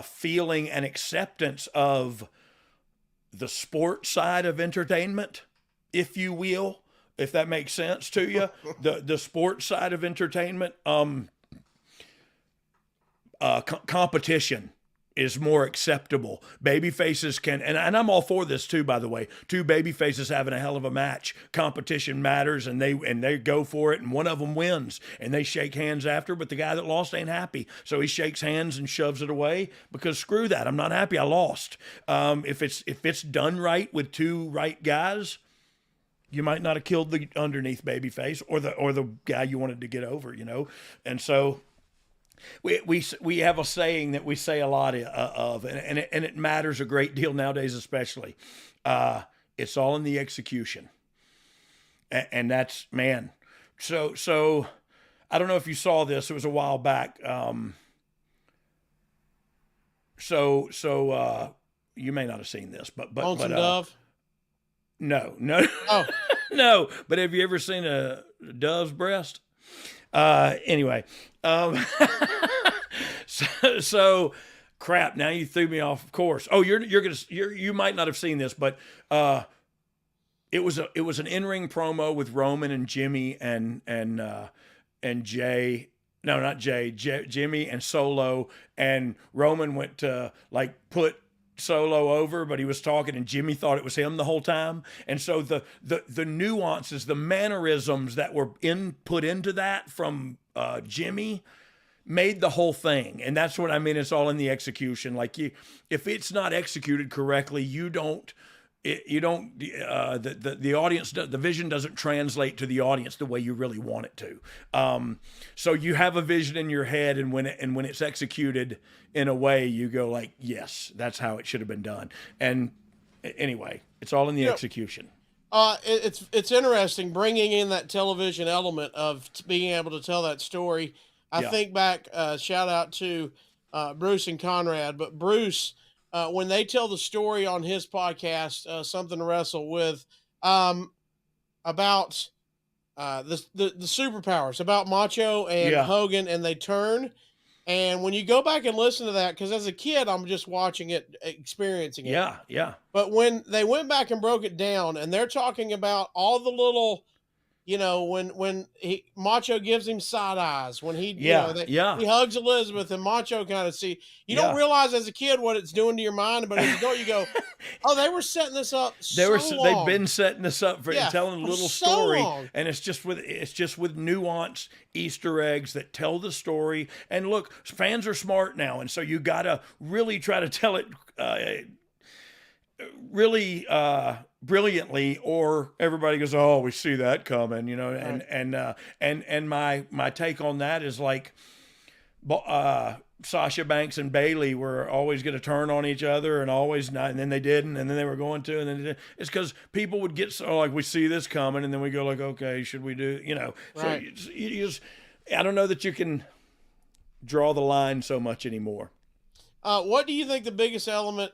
feeling and acceptance of the sport side of entertainment, if you will, if that makes sense to you, the sports side of entertainment, competition is more acceptable. Baby faces can, and I'm all for this too, by the way. Two baby faces having a hell of a match. Competition matters, and they go for it, and one of them wins, and they shake hands after, but the guy that lost ain't happy. So he shakes hands and shoves it away because screw that. I'm not happy. I lost. If it's done right with two right guys, you might not have killed the underneath baby face or the guy you wanted to get over, you know? And so we have a saying that we say a lot of, and it matters a great deal nowadays, especially. It's all in the execution, and that's, man. So I don't know if you saw this. It was a while back. So you may not have seen this, but Lonesome Dove. No. Oh. No. But have you ever seen a dove's breast? Anyway, so crap. Now you threw me off course. Oh, you might not have seen this, but it was an in-ring promo with Roman and Jimmy and Jay. No, not Jay. Jimmy and Solo, and Roman went to like put Solo over, but he was talking and Jimmy thought it was him the whole time. And so the nuances, the mannerisms that were put into that from Jimmy made the whole thing. And that's what I mean. It's all in the execution. Like if it's not executed correctly, the audience, the vision doesn't translate to the audience the way you really want it to. So you have a vision in your head, and when it's executed in a way, you go like, yes, that's how it should have been done. And anyway, it's all in the execution. It's interesting bringing in that television element of being able to tell that story. I think back, shout out to Bruce and Conrad, but Bruce, when they tell the story on his podcast, Something to Wrestle With, about the superpowers, about Macho and Hogan, and they turn. And when you go back and listen to that, because as a kid, I'm just watching it, experiencing it. Yeah. But when they went back and broke it down, and they're talking about all the little, you know, when Macho gives him side eyes, when he he hugs Elizabeth, and Macho kind of you don't realize as a kid what it's doing to your mind, but as you go, you go, oh, they were setting this up. They've been setting this up for telling a little story, long. And it's just with nuance, Easter eggs that tell the story. And look, fans are smart now, and so you gotta really try to tell it really brilliantly, or everybody goes, oh, we see that coming, you know. Right. And my take on that is like Sasha Banks and Bailey were always going to turn on each other, and always not, and then they didn't, and then they were going to, and then they didn't. It's because people would get so like, we see this coming, and then we go like, okay, should we do, you know? Right. So you just, I don't know that you can draw the line so much anymore. What do you think the biggest element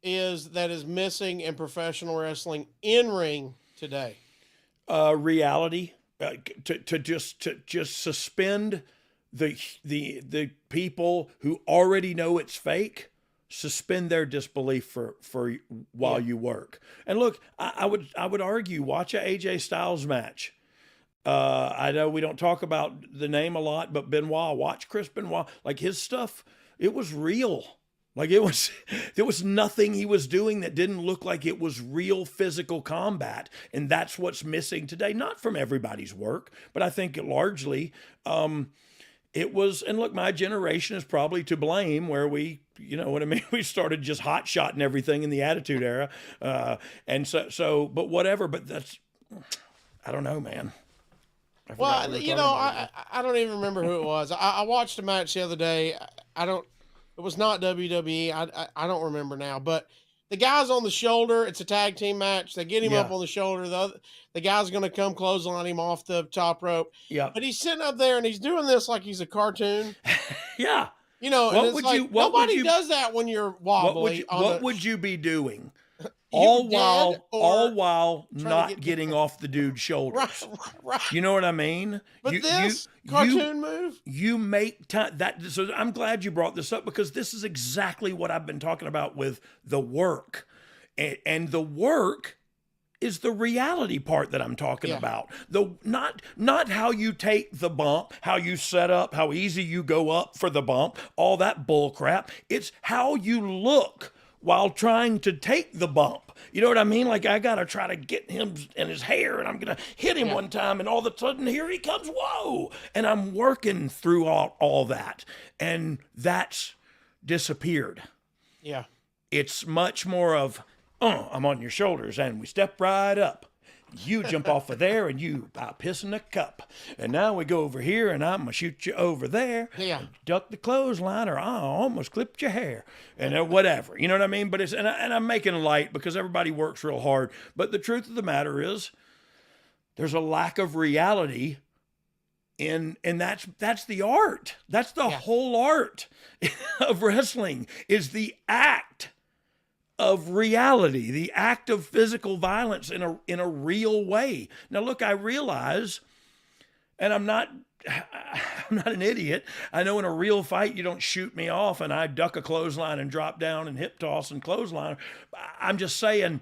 is that is missing in professional wrestling in ring today? Reality, to just suspend the people who already know it's fake, suspend their disbelief for while you work. And look, I would argue, watch a AJ Styles match. I know we don't talk about the name a lot, but Benoit, watch Chris Benoit, like his stuff, it was real. Like there was nothing he was doing that didn't look like it was real physical combat. And that's what's missing today. Not from everybody's work, but I think largely, it was, and look, my generation is probably to blame where we, you know what I mean? We started just hot shotting everything in the Attitude Era. And so, but whatever, but that's, I don't know, man. Well, you know, I don't even remember who it was. I watched a match the other day. It was not WWE. I don't remember now, but the guy's on the shoulder. It's a tag team match. They get him up on the shoulder. The guy's going to come clothesline him off the top rope. Yeah. But he's sitting up there and he's doing this like he's a cartoon. Yeah. You know, nobody does that when you're wobbly. What would you be doing? All while not getting off the dude's shoulders. Right. You know what I mean? But cartoon move. You make time so I'm glad you brought this up, because this is exactly what I've been talking about with the work. And the work is the reality part that I'm talking about. Not how you take the bump, how you set up, how easy you go up for the bump, all that bull crap. It's how you look while trying to take the bump. You know what I mean? Like, I got to try to get him in his hair, and I'm going to hit him one time, and all of a sudden, here he comes, whoa! And I'm working through all that, and that's disappeared. Yeah. It's much more of, I'm on your shoulders, and we step right up. You jump off of there, and you about pissing a cup. And now we go over here, and I'm going to shoot you over there. Yeah. Duck the clothesline, or I almost clipped your hair. And whatever. You know what I mean? But and I'm making light because everybody works real hard. But the truth of the matter is, there's a lack of reality and that's the art. That's the whole art of wrestling, is the act of reality, the act of physical violence in a real way. Now, look, I realize, and I'm not an idiot. I know in a real fight, you don't shoot me off and I duck a clothesline and drop down and hip toss and clothesline. I'm just saying,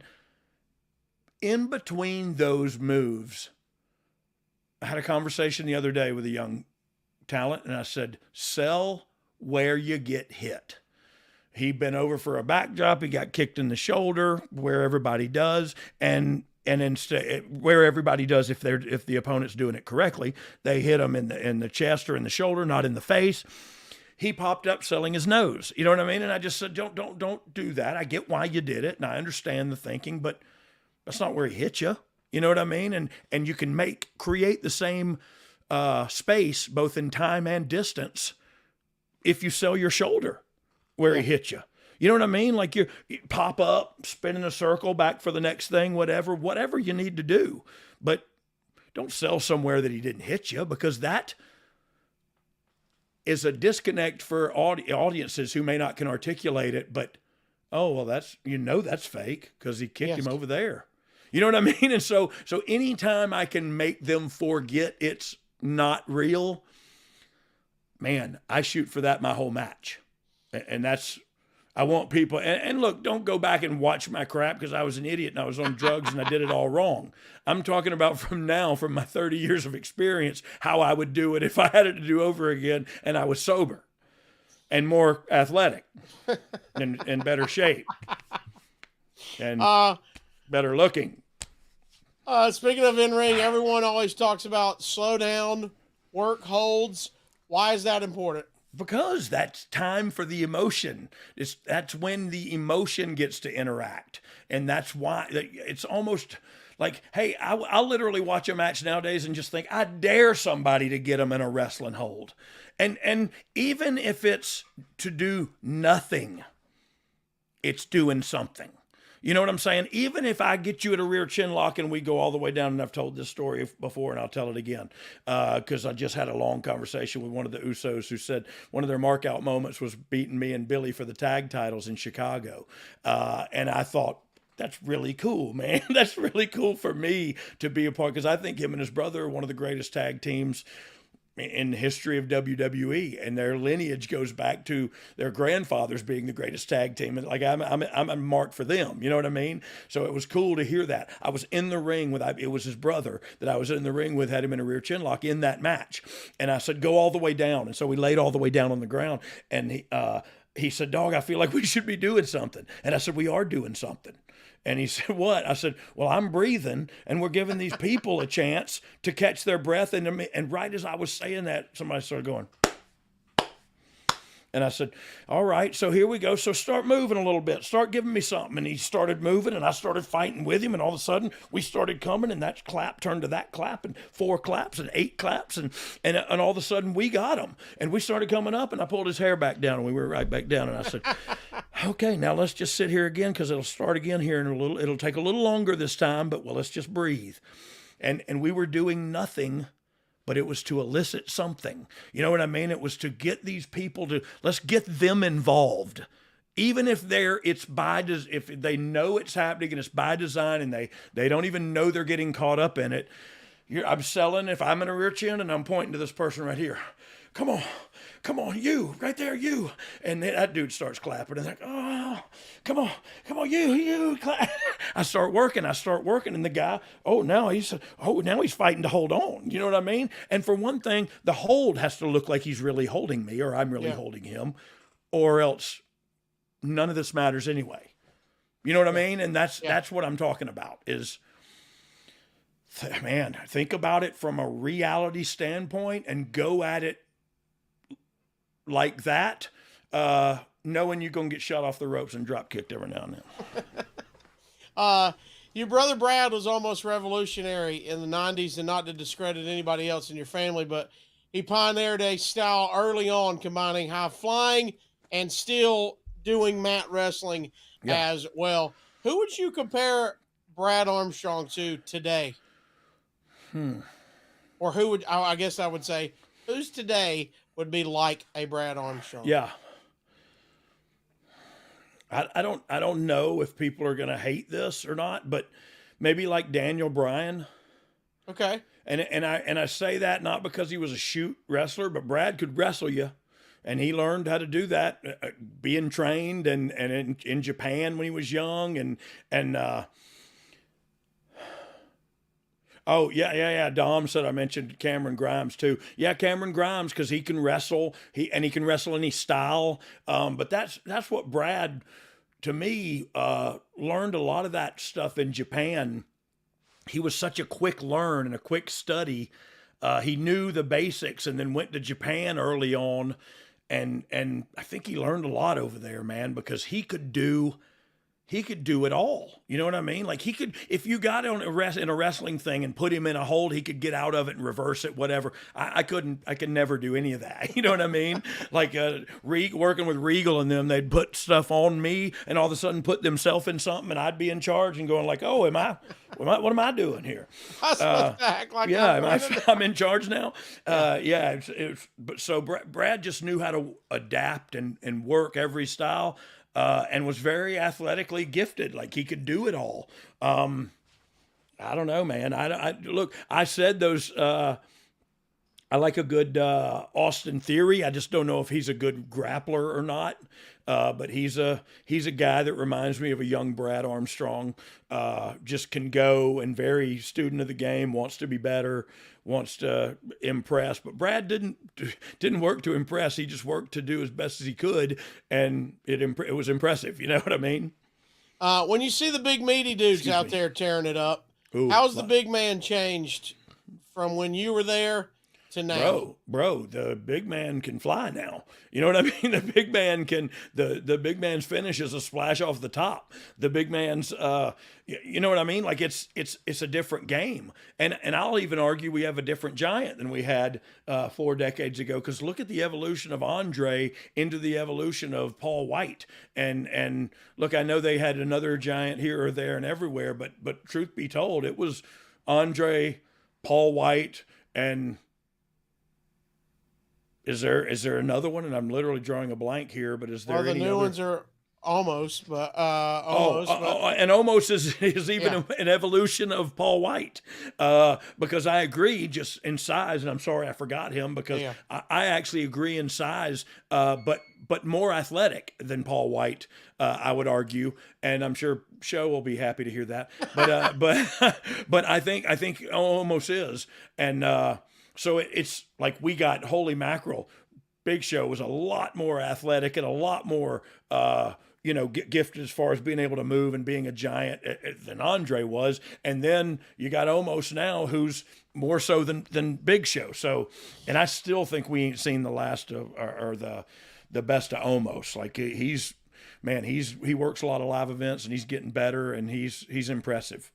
in between those moves, I had a conversation the other day with a young talent, and I said, sell where you get hit. He'd been over for a backdrop. He got kicked in the shoulder, where everybody does, and instead, where everybody does if the opponent's doing it correctly, they hit him in the chest or in the shoulder, not in the face. He popped up selling his nose. You know what I mean? And I just said, don't do that. I get why you did it, and I understand the thinking, but that's not where he hit you. You know what I mean? And you can create the same space both in time and distance if you sell your shoulder where he hit you. You know what I mean? Like you pop up, spin in a circle, back for the next thing, whatever you need to do. But don't sell somewhere that he didn't hit you, because that is a disconnect for audiences who may not can articulate it. But, that's fake because he kicked him over there. You know what I mean? And so anytime I can make them forget it's not real, man, I shoot for that my whole match. And I want people, and look, don't go back and watch my crap because I was an idiot and I was on drugs and I did it all wrong. I'm talking about from my 30 years of experience, how I would do it if I had it to do over again and I was sober and more athletic and in better shape and better looking. Speaking of in-ring, everyone always talks about slow down, work holds. Why is that important? Because that's time for the emotion. That's when the emotion gets to interact. And that's why it's almost like, hey, I'll literally watch a match nowadays and just think, I dare somebody to get them in a wrestling hold. And even if it's to do nothing, it's doing something. You know what I'm saying? Even if I get you at a rear chin lock and we go all the way down, and I've told this story before and I'll tell it again, because I just had a long conversation with one of the Usos who said one of their mark out moments was beating me and Billy for the tag titles in Chicago. And I thought, that's really cool, man. That's really cool for me to be a part, because I think him and his brother are one of the greatest tag teams in the history of WWE, and their lineage goes back to their grandfathers being the greatest tag team. And like I'm a mark for them. You know what I mean? So it was cool to hear that. I was in the ring it was his brother that I was in the ring with, had him in a rear chin lock in that match. And I said, go all the way down. And so we laid all the way down on the ground. And he said, Dogg, I feel like we should be doing something. And I said, we are doing something. And he said, what? I said, well, I'm breathing, and we're giving these people a chance to catch their breath. And right as I was saying that, somebody started going, And I said, all right, so here we go. So start moving a little bit. Start giving me something. And he started moving, and I started fighting with him. And all of a sudden, we started coming, and that clap turned to that clap, and 4 claps, and 8 claps. And all of a sudden, we got him. And we started coming up, and I pulled his hair back down, and we were right back down. And I said, okay, now let's just sit here again, because it'll start again here in a little. It'll take a little longer this time, but let's just breathe. And we were doing nothing, but it was to elicit something. You know what I mean? It was to get these people to, let's get them involved. Even if if they know it's happening and it's by design and they don't even know they're getting caught up in it. I'm selling, if I'm in a rear chin and I'm pointing to this person right here, come on, you, right there, you. And then that dude starts clapping and they're like, oh, come on, you, clap. I start working, and the guy, now he's fighting to hold on. You know what I mean? And for one thing, the hold has to look like he's really holding me, or I'm really holding him, or else none of this matters anyway. You know what I mean? And that's what I'm talking about is, man, think about it from a reality standpoint and go at it like that, knowing you're going to get shot off the ropes and drop kicked every now and then. Your brother Brad was almost revolutionary in the 90s, and not to discredit anybody else in your family, but he pioneered a style early on combining high flying and still doing mat wrestling as well. Who would you compare Brad Armstrong to today? Or who would, I guess I would say, who's today would be like a Brad Armstrong? Yeah. I don't know if people are going to hate this or not, but maybe like Daniel Bryan. Okay. And I say that not because he was a shoot wrestler, but Brad could wrestle you, and he learned how to do that, being trained and in Japan when he was young, and oh, yeah. Dom said I mentioned Cameron Grimes too. Yeah, Cameron Grimes, because he can wrestle. He can wrestle any style. But that's what Brad, to me, learned a lot of that stuff in Japan. He was such a quick learn and a quick study. He knew the basics and then went to Japan early on. And I think he learned a lot over there, man, because he could do it all. You know what I mean? Like he could, if you got in a wrestling thing and put him in a hold, he could get out of it and reverse it, whatever. I could never do any of that. You know what I mean? Like working with Regal and them, they'd put stuff on me and all of a sudden put themselves in something, and I'd be in charge and going like, oh, what am I doing here? I'm in charge now. But so Brad just knew how to adapt and work every style. And was very athletically gifted. Like he could do it all. I don't know, man. I said those, I like a good Austin Theory. I just don't know if he's a good grappler or not. But he's a guy that reminds me of a young Brad Armstrong. Just can go and very student of the game, wants to be better, wants to impress. But Brad didn't work to impress. He just worked to do as best as he could, and it was impressive. You know what I mean? When you see the big meaty dudes out there tearing it up, how's the big man changed from when you were there to now? Bro, the big man can fly now. You know what I mean? The big man can, the big man's finish is a splash off the top. The big man's, you know what I mean? Like it's a different game. And I'll even argue we have a different giant than we had 4 decades ago. Cause look at the evolution of Andre into the evolution of Paul White. And look, I know they had another giant here or there and everywhere, but truth be told, it was Andre, Paul White, and Is there another one? And I'm literally drawing a blank here, but is there any the new other? ones are almost, but and almost is even an evolution of Paul White, because I agree just in size, and I'm sorry I forgot him because I actually agree in size, but more athletic than Paul White, I would argue, and I'm sure Show will be happy to hear that, but I think almost is, and so it's like we got holy mackerel. Big Show was a lot more athletic and a lot more, gifted as far as being able to move and being a giant than Andre was. And then you got Omos now, who's more so than Big Show. So, and I still think we ain't seen the last of, or the best of almost. Like he works a lot of live events and he's getting better and he's impressive.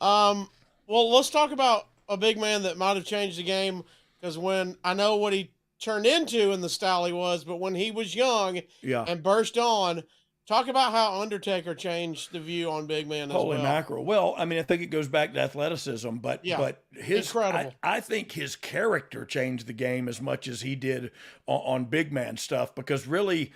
Well, let's talk about a big man that might have changed the game, because when I know what he turned into and the style he was, but when he was young and burst on, talk about how Undertaker changed the view on big man as Holy well. mackerel. Well, I mean, I think it goes back to athleticism, but his incredible. I think his character changed the game as much as he did on big man stuff, because really,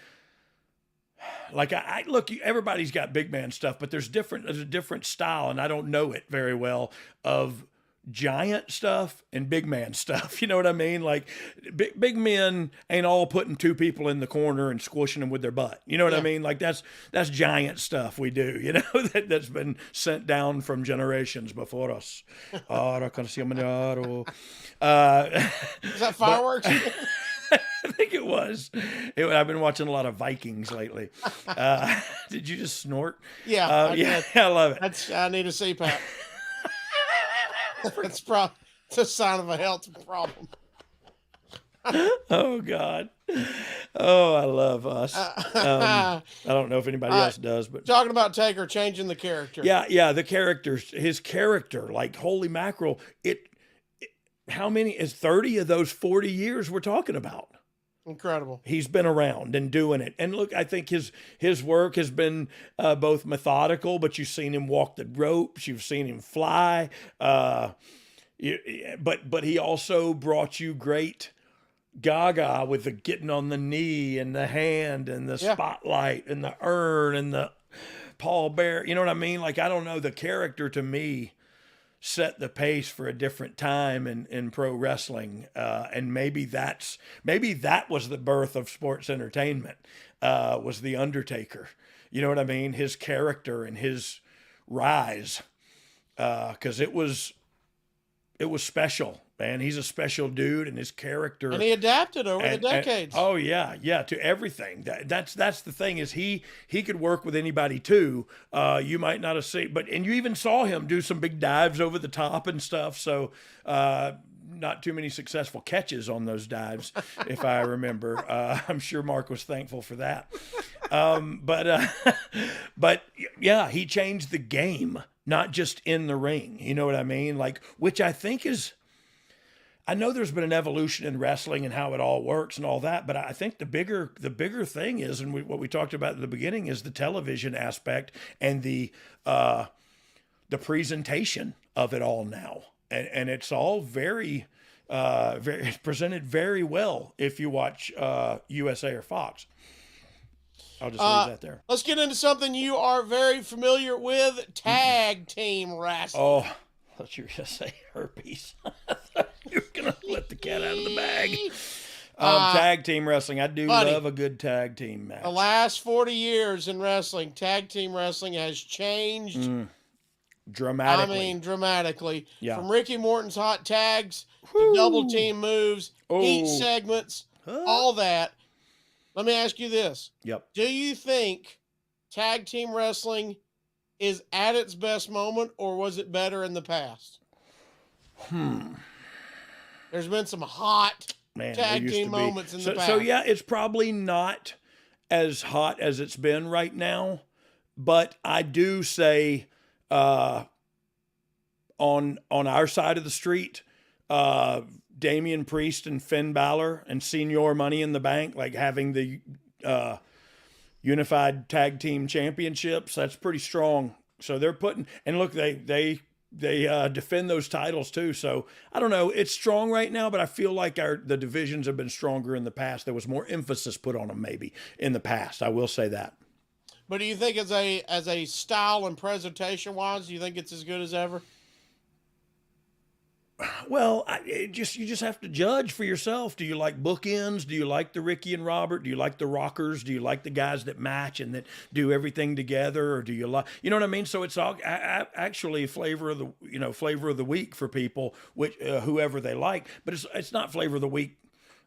like I look, everybody's got big man stuff, but there's a different style, and I don't know it very well, of giant stuff and big man stuff. You know what I mean? Like big men ain't all putting two people in the corner and squishing them with their butt. You know what I mean? Like that's giant stuff we do, you know, that's been sent down from generations before us. Is that fireworks? I think it was. I've been watching a lot of Vikings lately. Did you just snort? Yeah. I love it. I need a CPAP. It's a sign of a health problem. Oh God. Oh, I love us. I don't know if anybody else does, but talking about Taker changing the character. Yeah. His character, like holy mackerel. How many is 30 of those 40 years we're talking about? Incredible. He's been around and doing it. And look, I think his work has been both methodical, but you've seen him walk the ropes. You've seen him fly. But he also brought you great gaga with the getting on the knee and the hand and the spotlight and the urn and the Paul Bear. You know what I mean? Like, I don't know, the character to me set the pace for a different time in pro wrestling. And maybe that was the birth of sports entertainment, was the Undertaker. You know what I mean? His character and his rise. 'Cause it was special, man. He's a special dude, and his character. And he adapted over the decades. To everything. That's the thing, is he could work with anybody too. You might not have seen, and you even saw him do some big dives over the top and stuff. So not too many successful catches on those dives, if I remember. I'm sure Mark was thankful for that. But yeah, he changed the game. Not just in the ring, you know what I mean? Like, which I think is, I know there's been an evolution in wrestling and how it all works and all that, but I think the bigger thing is, and what we talked about at the beginning, is the television aspect and the presentation of it all now, and it's all very it's presented very well if you watch USA or Fox. I'll just leave that there. Let's get into something you are very familiar with: tag team wrestling. Oh, I thought you were going to say herpes. I thought you were going to let the cat out of the bag. Tag team wrestling. I do love a good tag team match. The last 40 years in wrestling, tag team wrestling has changed dramatically. I mean, dramatically. Yeah. From Ricky Morton's hot tags to double team moves, heat segments, all that. Let me ask you this. Yep. Do you think tag team wrestling is at its best moment, or was it better in the past? There's been some hot tag team moments in the past. So yeah, it's probably not as hot as it's been right now, but I do say on our side of the street, Damian Priest and Finn Balor and Senior Money in the Bank, like having the unified tag team championships, that's pretty strong. So they're putting, and look, they defend those titles too. So I don't know, it's strong right now, but I feel like the divisions have been stronger in the past. There was more emphasis put on them maybe in the past. I will say that. But do you think as a style and presentation wise, do you think it's as good as ever? Well, you just have to judge for yourself. Do you like bookends? Do you like the Ricky and Robert? Do you like the Rockers? Do you like the guys that match and that do everything together? Or do you like, you know what I mean? So it's all actually flavor of the week for people, which whoever they like. But it's not flavor of the week.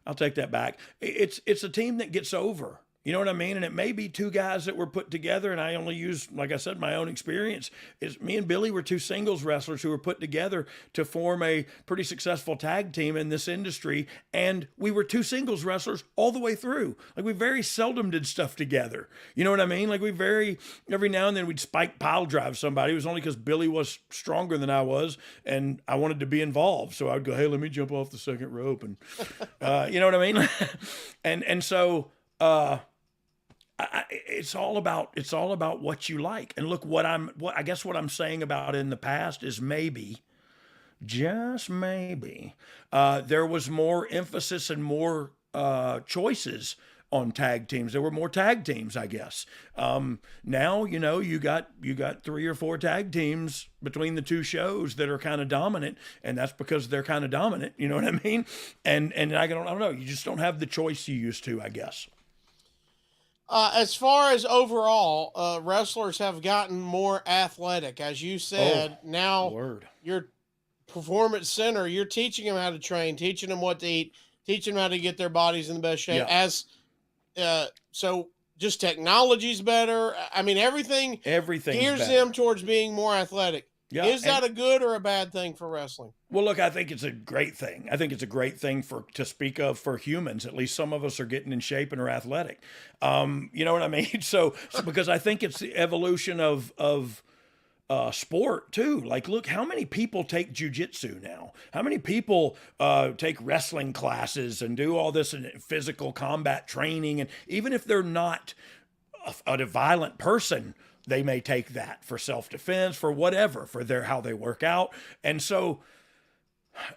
I'll take that back. It's a team that gets over. You know what I mean? And it may be two guys that were put together, and I only use, like I said, my own experience. Is me and Billy were two singles wrestlers who were put together to form a pretty successful tag team in this industry, and we were two singles wrestlers all the way through. Like, we very seldom did stuff together. You know what I mean? Like, every now and then we'd spike pile drive somebody. It was only because Billy was stronger than I was, and I wanted to be involved. So I'd go, hey, let me jump off the second rope, and you know what I mean? and so. It's all about what you like. And look, what I'm saying about in the past is maybe, just maybe, there was more emphasis and more choices on tag teams. There were more tag teams, I guess. Now, you got 3 or 4 tag teams between the two shows that are kind of dominant, and that's because they're kind of dominant. You know what I mean? And I don't know. You just don't have the choice you used to, I guess. As far as overall, wrestlers have gotten more athletic. As you said, now your performance center, you're teaching them how to train, teaching them what to eat, teaching them how to get their bodies in the best shape. Yeah. So just technology's better. I mean, everything gears them towards being more athletic. Yeah. Is that a good or a bad thing for wrestling? Well, look, I think it's a great thing. I think it's a great thing to speak of for humans. At least some of us are getting in shape and are athletic. You know what I mean? So because I think it's the evolution of sport too. Like, look, how many people take jujitsu now? How many people take wrestling classes and do all this physical combat training? And even if they're not a violent person, they may take that for self-defense, for whatever, for how they work out. And so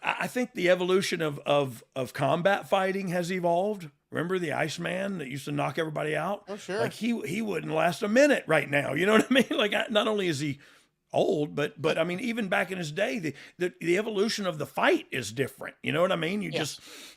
I think the evolution of combat fighting has evolved. Remember the Iceman that used to knock everybody out? Oh, sure. Like, he wouldn't last a minute right now. You know what I mean? Like, not only is he old, but I mean, even back in his day, the evolution of the fight is different. You know what I mean?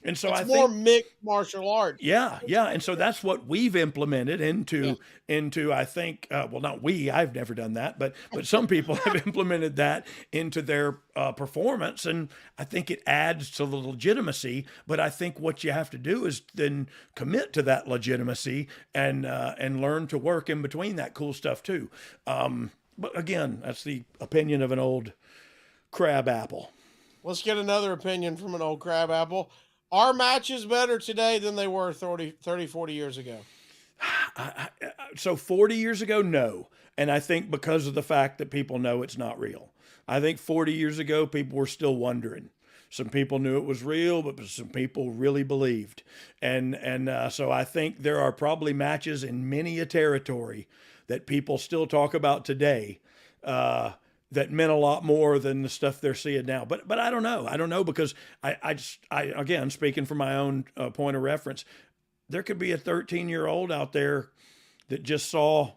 And so it's more mixed martial arts. Yeah. And so that's what we've implemented into I think, well, not we, I've never done that, but some people have implemented that into their performance. And I think it adds to the legitimacy, but I think what you have to do is then commit to that legitimacy and learn to work in between that cool stuff too. But again, that's the opinion of an old crab apple. Let's get another opinion from an old crab apple. Are matches better today than they were 30, 40 years ago? So 40 years ago, no. And I think because of the fact that people know it's not real. I think 40 years ago, people were still wondering. Some people knew it was real, but some people really believed. And so I think there are probably matches in many a territory that people still talk about today that meant a lot more than the stuff they're seeing now. But I don't know. I don't know because I again, speaking from my own point of reference, there could be a 13-year-old out there that just saw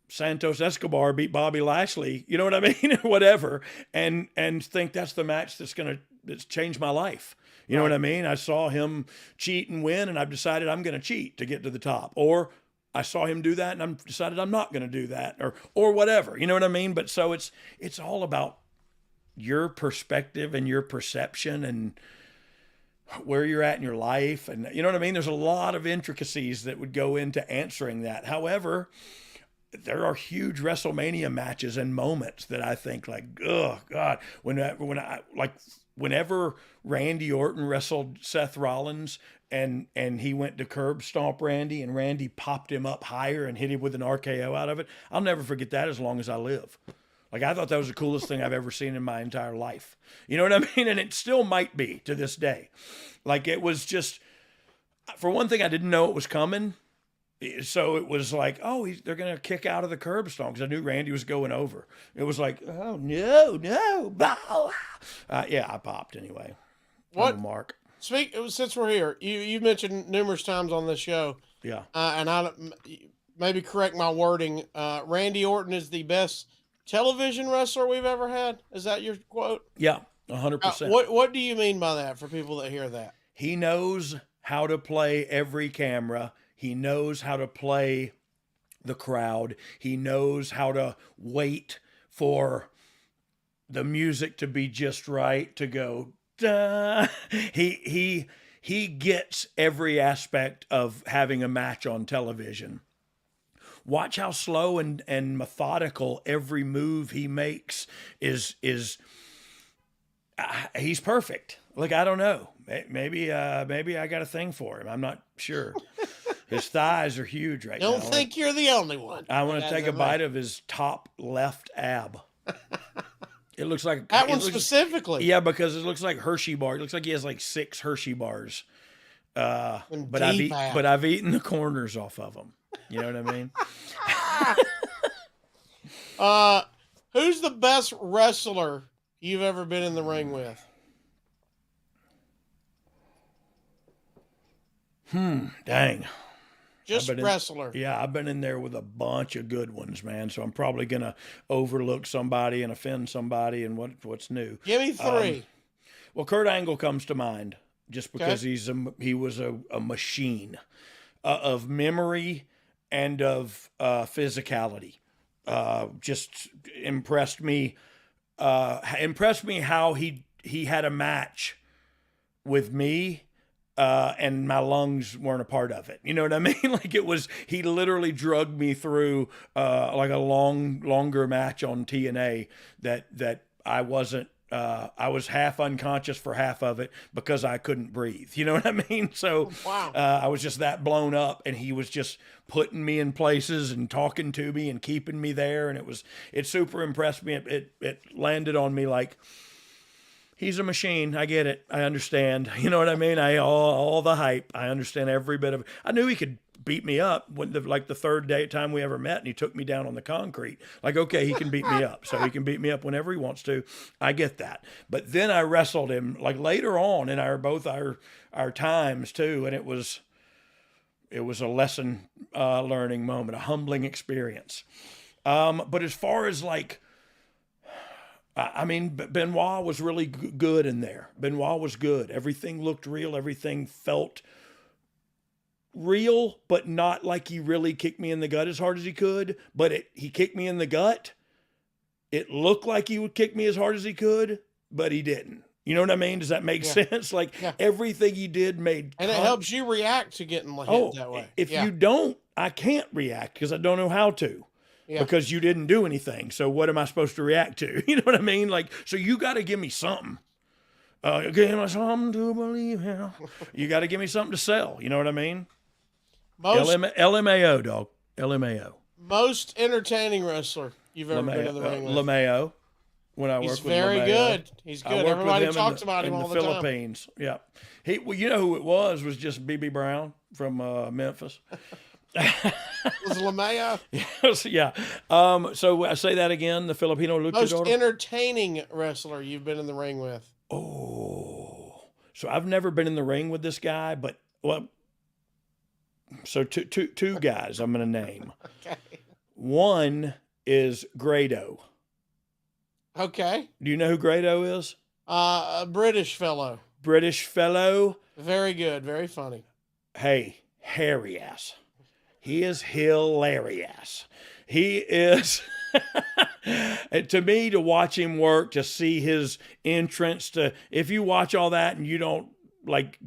Santos Escobar beat Bobby Lashley, you know what I mean, or whatever, and think that's the match that's changed my life. You know what I mean? I saw him cheat and win, and I've decided I'm going to cheat to get to the top. Or I saw him do that and I'm decided I'm not going to do that or whatever, you know what I mean? But so it's all about your perspective and your perception and where you're at in your life. And you know what I mean? There's a lot of intricacies that would go into answering that. However, there are huge WrestleMania matches and moments that I think like, oh God, whenever Randy Orton wrestled Seth Rollins and he went to curb stomp Randy and Randy popped him up higher and hit him with an RKO out of it. I'll never forget that as long as I live. Like, I thought that was the coolest thing I've ever seen in my entire life. You know what I mean? And it still might be to this day. Like, it was just, for one thing, I didn't know it was coming. So it was like, oh, they're going to kick out of the curb stomp because I knew Randy was going over. It was like, oh, no. Yeah, I popped anyway. What? Mark. Since we're here, you mentioned numerous times on this show. Yeah. And I maybe correct my wording. Randy Orton is the best television wrestler we've ever had. Is that your quote? Yeah, 100%. What do you mean by that for people that hear that? He knows how to play every camera. He knows how to play the crowd. He knows how to wait for the music to be just right to go. Duh. He he gets every aspect of having a match on television. Watch how slow and methodical every move he makes is. He's perfect. Like, I don't know. Maybe I got a thing for him. I'm not sure. His thighs are huge right now. Don't think you're the only one. I want to take a bite of his top left ab. It looks like that one specifically. Yeah, because it looks like Hershey bar. It looks like he has like 6 Hershey bars. But I've eaten the corners off of them. You know what I mean? Who's the best wrestler you've ever been in the ring with? Dang. Just wrestler. Yeah, I've been in there with a bunch of good ones, man. So I'm probably gonna overlook somebody and offend somebody. And what's new? Give me 3. Well, Kurt Angle comes to mind just because he was a machine of memory and of physicality. Just impressed me. Impressed me how he had a match with me. And my lungs weren't a part of it. You know what I mean? Like, he literally drugged me through like a longer match on TNA that I wasn't, I was half unconscious for half of it because I couldn't breathe. You know what I mean? So wow. I was just that blown up, and he was just putting me in places and talking to me and keeping me there. And it super impressed me. It landed on me like, he's a machine. I get it. I understand. You know what I mean? All the hype. I understand every bit of it. I knew he could beat me up when the third time we ever met, and he took me down on the concrete. Like, okay, he can beat me up. So he can beat me up whenever he wants to. I get that. But then I wrestled him like later on in our times too, and it was a lesson learning moment, a humbling experience. But as far as like, I mean, Benoit was really good in there. Benoit was good. Everything looked real. Everything felt real, but not like he really kicked me in the gut as hard as he could. But he kicked me in the gut. It looked like he would kick me as hard as he could, but he didn't. You know what I mean? Does that make sense? Like, everything he did made... And it helps you react to getting hit that way. If you don't, I can't react because I don't know how to. Yeah. Because you didn't do anything. So what am I supposed to react to? You know what I mean? Like, so you got to give me something. Give me something to believe in. You got to give me something to sell. You know what I mean? LMAO, dog. LMAO. Most entertaining wrestler you've ever been in the ring with. LMAO. When I worked with LMAO. He's very good. He's good. Everybody talks about him all the Philippines. Time. Yeah. Well, you know who it was just BB Brown from Memphis. Was LeMayo? Yes, yeah. So I say that again, the Filipino luchador. Most entertaining wrestler you've been in the ring with. Oh. So I've never been in the ring with this guy, but so two guys I'm going to name. Okay. One is Grado. Okay. Do you know who Grado is? A British fellow. British fellow. Very good. Very funny. Hey, hairy ass. He is hilarious. He is, to me, to watch him work, to see his entrance, if you watch all that and you don't, like,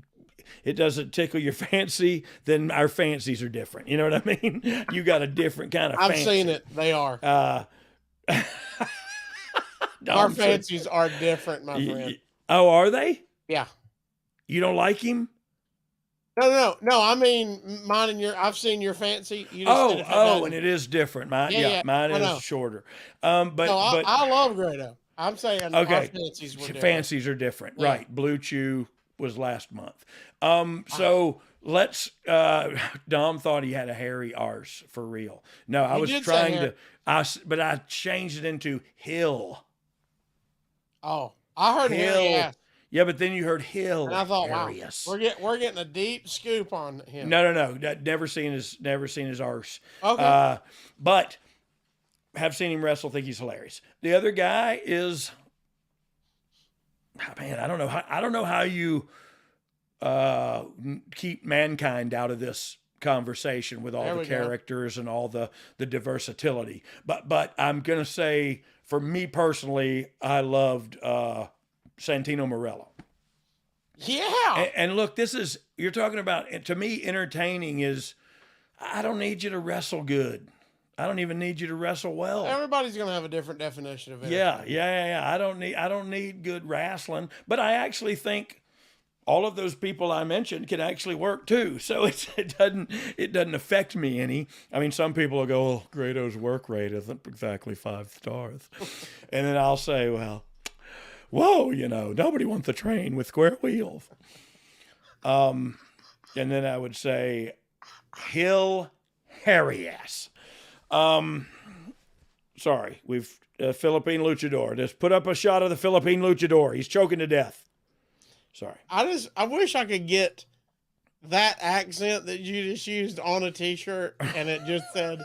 it doesn't tickle your fancy, then our fancies are different. You know what I mean? You got a different kind of fancy. I've seen it. They are. Our fancies are different, my friend. Oh, are they? Yeah. You don't like him? No. I mean, mine and your. I've seen your fancy. You just and it is different. Mine is shorter. I love Grado. I'm saying our fancies were different. Fancies are different, right? Blue Chew was last month. So let's. Dom thought he had a hairy arse for real. No, I was trying to. But I changed it into Hill. Oh, I heard hairy ass. Yeah, but then you heard Hill. And I thought, wow, we're getting a deep scoop on him. No. Never seen his arse. Okay. But have seen him wrestle. Think he's hilarious. The other guy is, man, I don't know how you keep Mankind out of this conversation with all the characters and all the versatility. But I'm gonna say, for me personally, I loved Santino Marella. Yeah. And look, you're talking about, to me, entertaining is, I don't need you to wrestle good. I don't even need you to wrestle well. Everybody's gonna have a different definition of it. Yeah. I don't need good wrestling, but I actually think all of those people I mentioned can actually work too. So it doesn't affect me any. I mean, some people will go, "Oh, Grado's work rate isn't exactly 5 stars," and then I'll say, "Well, whoa, nobody wants to train with square wheels." And then I would say, "Hill hairy ass." Sorry, we've Philippine luchador. Just put up a shot of the Philippine luchador. He's choking to death. Sorry. I wish I could get that accent that you just used on a T-shirt, and it just said,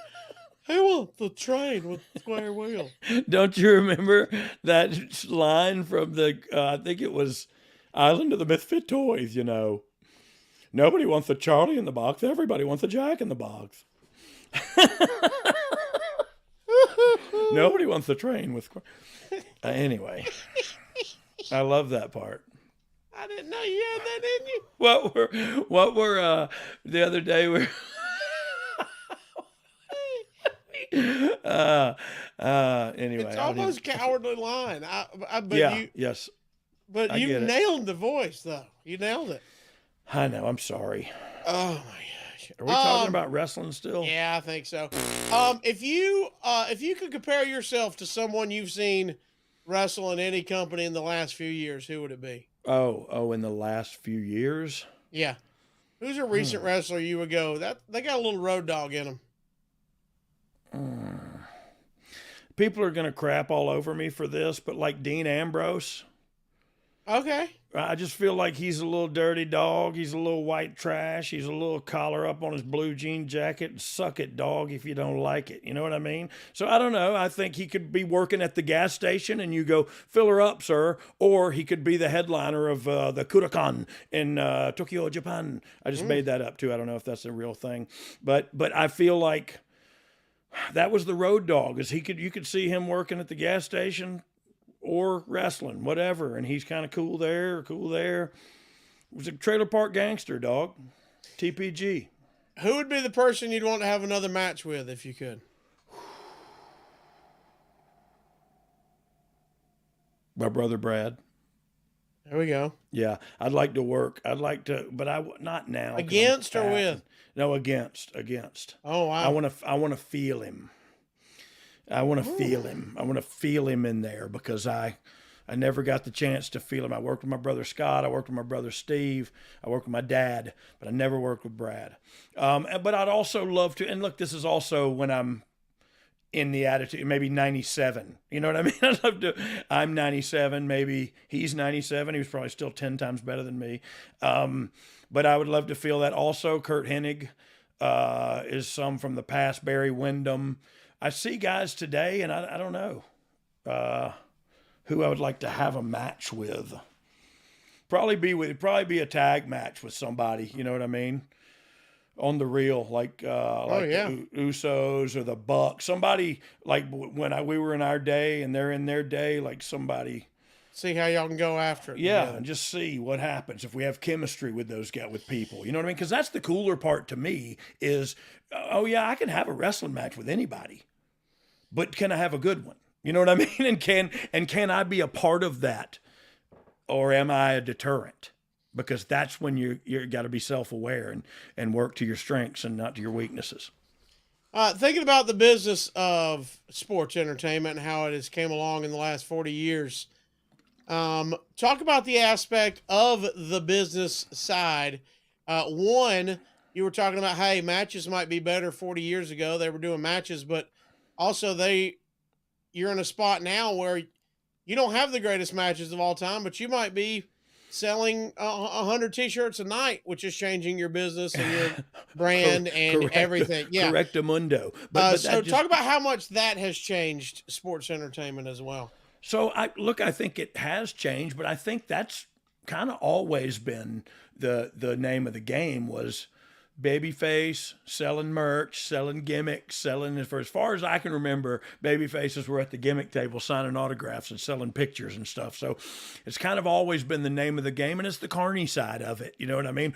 "Who wants to train with square wheel?" Don't you remember that line from the? I think it was Island of the Misfit Toys. Nobody wants a Charlie in the box. Everybody wants a Jack in the box. Nobody wants to train with. Anyway, I love that part. I didn't know you had that in you. What were the other day we anyway. It's almost cowardly line. Yes. But you nailed the voice though. You nailed it. I know, I'm sorry. Oh my gosh. Are we talking about wrestling still? Yeah, I think so. If you could compare yourself to someone you've seen wrestle in any company in the last few years, who would it be? Oh, in the last few years? Yeah. Who's a recent wrestler you would go, that they got a little road dog in them? People are going to crap all over me for this, but like Dean Ambrose. Okay. I just feel like he's a little dirty dog. He's a little white trash. He's a little collar up on his blue jean jacket. Suck it, dog, if you don't like it. You know what I mean? So I don't know. I think he could be working at the gas station and you go, "Fill her up, sir." Or he could be the headliner of the Kurikan in Tokyo, Japan. I just made that up too. I don't know if that's a real thing. But I feel like that was the road dog. You could see him working at the gas station or wrestling, whatever, and he's kind of cool there. It was a trailer park gangster, dog. TPG. Who would be the person you'd want to have another match with if you could? My brother Brad. There we go. Yeah, I'd like to work. But not now. Against or with? No, against. Oh wow. I want to feel him. I want to feel him. I want to feel him in there because I never got the chance to feel him. I worked with my brother Scott. I worked with my brother Steve. I worked with my dad, but I never worked with Brad. But I'd also love to, and look, this is also when I'm in the attitude, maybe 97. You know what I mean? I'd love to, I'm 97, maybe he's 97. He was probably still 10 times better than me. But I would love to feel that also. Kurt Hennig is some from the past, Barry Windham. I see guys today, and I don't know who I would like to have a match with. Probably be a tag match with somebody. You know what I mean? On the real, like the Usos or the Bucks. Somebody like when we were in our day and they're in their day, like somebody. See how y'all can go after it. Yeah, and just see what happens if we have chemistry with those guys, with people. You know what I mean? Because that's the cooler part to me is, I can have a wrestling match with anybody, but can I have a good one? You know what I mean? And can I be a part of that, or am I a deterrent? Because that's when you got to be self-aware and work to your strengths and not to your weaknesses. Thinking about the business of sports entertainment and how it has came along in the last 40 years. Talk about the aspect of the business side. One, you were talking about, hey, matches might be better 40 years ago. They were doing matches, but also you're in a spot now where you don't have the greatest matches of all time, but you might be selling 100 T-shirts a night, which is changing your business and your brand and everything. Yeah, correctamundo. So talk about how much that has changed sports entertainment as well. So I think it has changed, but I think that's kind of always been the name of the game was Babyface, selling merch, selling gimmicks, selling, for as far as I can remember, Babyfaces were at the gimmick table signing autographs and selling pictures and stuff. So it's kind of always been the name of the game, and it's the carny side of it. You know what I mean?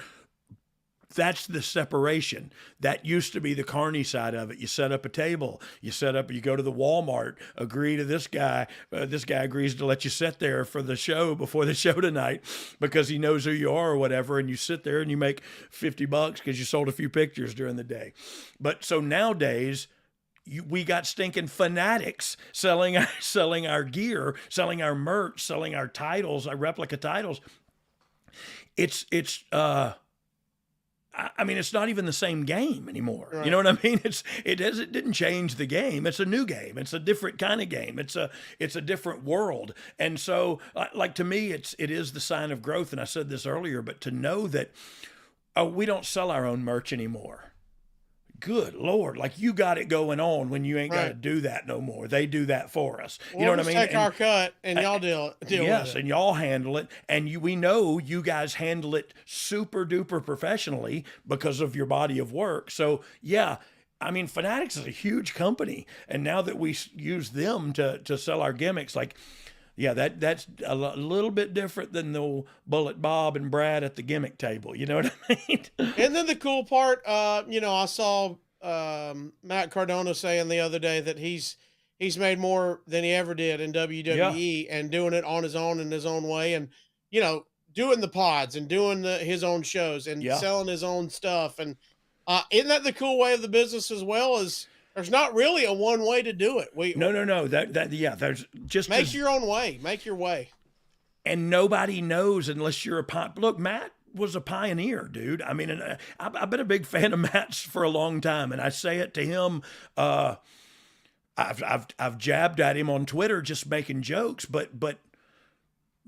That's the separation. That used to be the carny side of it. You set up a table, you go to the Walmart, agree to this guy agrees to let you sit there for the show before the show tonight because he knows who you are or whatever. And you sit there and you make $50 because you sold a few pictures during the day. But so nowadays, we got stinking fanatics selling our gear, selling our merch, selling our titles, our replica titles. I mean, it's not even the same game anymore. Right. You know what I mean? It didn't change the game. It's a new game. It's a different kind of game. It's a different world. And so, like, to me, it is the sign of growth. And I said this earlier, but to know that we don't sell our own merch anymore. Good Lord, like you got it going on when you ain't got to do that no more. They do that for us. You know what I mean? Take our cut and y'all deal with it. Yes, and y'all handle it. And we know you guys handle it super duper professionally because of your body of work. So yeah, I mean, Fanatics is a huge company. And now that we use them to sell our gimmicks, like, yeah, that's a little bit different than the Bullet Bob and Brad at the gimmick table. You know what I mean? And then the cool part, I saw Matt Cardona saying the other day that he's made more than he ever did in WWE and doing it on his own in his own way. And, doing the pods and doing his own shows and selling his own stuff. And isn't that the cool way of the business as well as – there's not really a one way to do it. No. There's just make your own way. Make your way. And nobody knows unless you're Look, Matt was a pioneer, dude. I mean, and I've been a big fan of Matt's for a long time, and I say it to him. I've jabbed at him on Twitter just making jokes, but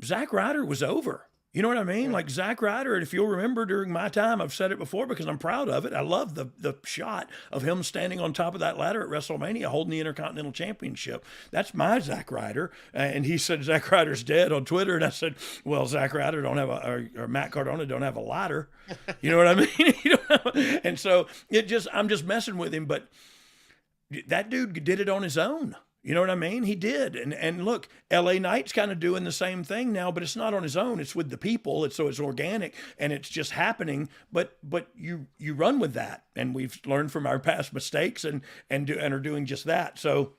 Zack Ryder was over. You know what I mean? Like Zack Ryder, if you'll remember during my time, I've said it before because I'm proud of it. I love the shot of him standing on top of that ladder at WrestleMania holding the Intercontinental Championship. That's my Zack Ryder. And he said Zack Ryder's dead on Twitter. And I said, well, Zack Ryder don't have or Matt Cardona don't have a ladder. You know what I mean? And so I'm just messing with him. But that dude did it on his own. You know what I mean? He did. And look, LA Knight's kind of doing the same thing now, but it's not on his own. It's with the people. So it's organic and it's just happening. But you run with that. And we've learned from our past mistakes and are doing just that. So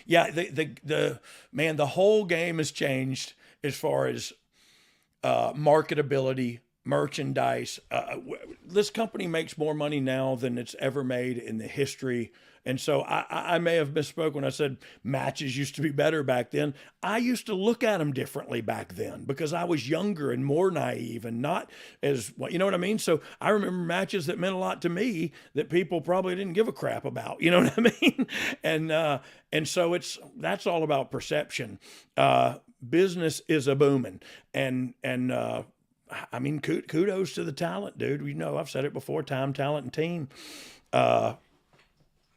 yeah, the whole game has changed as far as marketability, merchandise. This company makes more money now than it's ever made in the history. And so I may have misspoke when I said matches used to be better back then. I used to look at them differently back then because I was younger and more naive and not as, you know what I mean? So I remember matches that meant a lot to me that people probably didn't give a crap about. You know what I mean? And so that's all about perception. Business is a booming. And I mean, kudos to the talent, dude. I've said it before, time, talent, and team.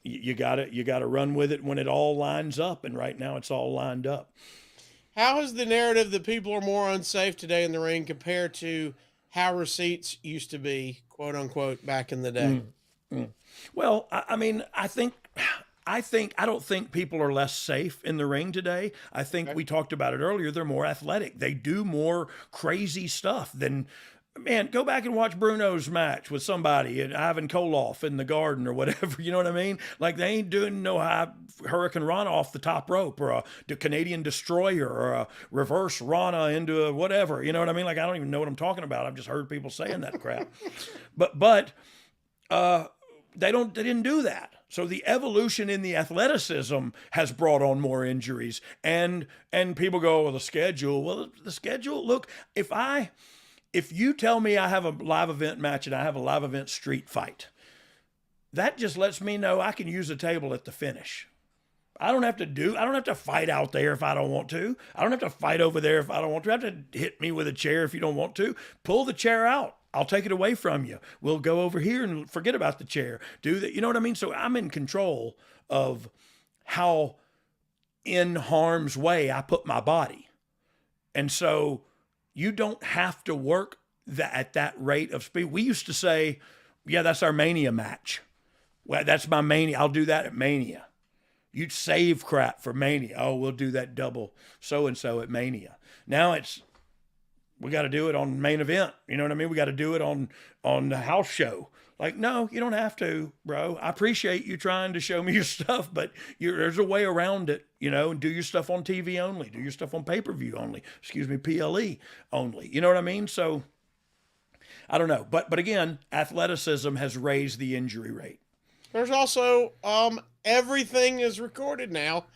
You gotta run with it when it all lines up, and right now it's all lined up. How is the narrative that people are more unsafe today in the ring compared to how receipts used to be, quote unquote, back in the day? Well, I mean, I don't think people are less safe in the ring today. I think we talked about it earlier. They're more athletic. They do more crazy stuff than. Man, go back and watch Bruno's match with somebody and Ivan Koloff in the Garden or whatever. You know what I mean? Like they ain't doing no high Hurricane Rana off the top rope or a Canadian Destroyer or a reverse Rana into a whatever. You know what I mean? Like I don't even know what I'm talking about. I've just heard people saying that crap. But they didn't do that. So the evolution in the athleticism has brought on more injuries. And people go, well, the schedule. Well, the schedule. Look, if you tell me I have a live event match and I have a live event street fight, that just lets me know I can use a table at the finish. I don't have to fight out there if I don't want to. I don't have to fight over there if I don't want to. I have to hit me with a chair if you don't want to. Pull the chair out. I'll take it away from you. We'll go over here and forget about the chair. Do that. You know what I mean? So I'm in control of how in harm's way I put my body. And so you don't have to work at that rate of speed. We used to say, Yeah, that's our Mania match. Well, that's my Mania. I'll do that at Mania. You'd save crap for Mania. Oh, we'll do that double so-and-so at Mania. Now we got to do it on main event. You know what I mean? We got to do it on the house show. Like, no, you don't have to, bro. I appreciate you trying to show me your stuff, but there's a way around it, and do your stuff on TV only. Do your stuff on pay-per-view only. PLE only. You know what I mean? So, I don't know. But again, athleticism has raised the injury rate. There's also everything is recorded now.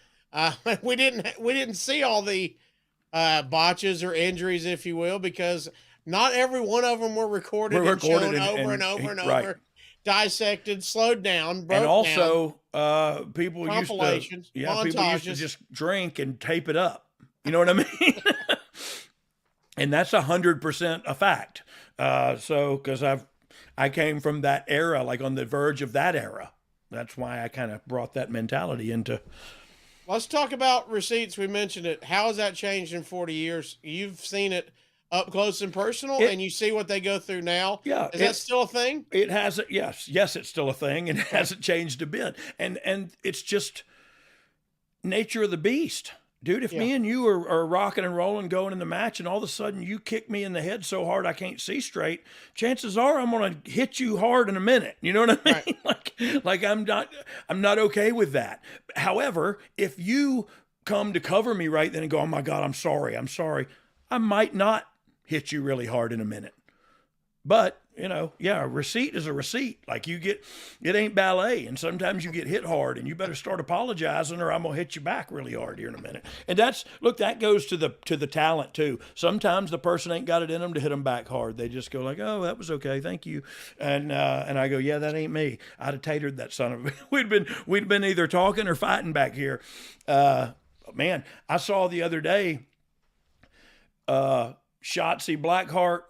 We didn't see all the botches or injuries, if you will, because not every one of them were recorded and shown over and over, dissected, slowed down, broke and also down. People used to just drink and tape it up. You know what I mean? And that's 100% a fact. So because I came from that era, like on the verge of that era. That's why I kind of brought that mentality into. Let's talk about receipts. We mentioned it. How has that changed in 40 years? You've seen it up close and personal, and you see what they go through now. Yeah. Is that still a thing? It hasn't. Yes, it's still a thing, and it hasn't changed a bit. And it's just nature of the beast. Dude, if me and you are rocking and rolling, going in the match, and all of a sudden you kick me in the head so hard I can't see straight, chances are I'm going to hit you hard in a minute. You know what I mean? Right. Like I'm not okay with that. However, if you come to cover me right then and go, oh my God, I'm sorry, I might not hit you really hard in a minute. But, a receipt is a receipt. Like it ain't ballet. And sometimes you get hit hard and you better start apologizing or I'm going to hit you back really hard here in a minute. And that goes to the talent too. Sometimes the person ain't got it in them to hit them back hard. They just go like, oh, that was okay. Thank you. And I go, yeah, that ain't me. I'd have tatered that son of a, we'd been either talking or fighting back here. Man, I saw the other day, Shotzi Blackheart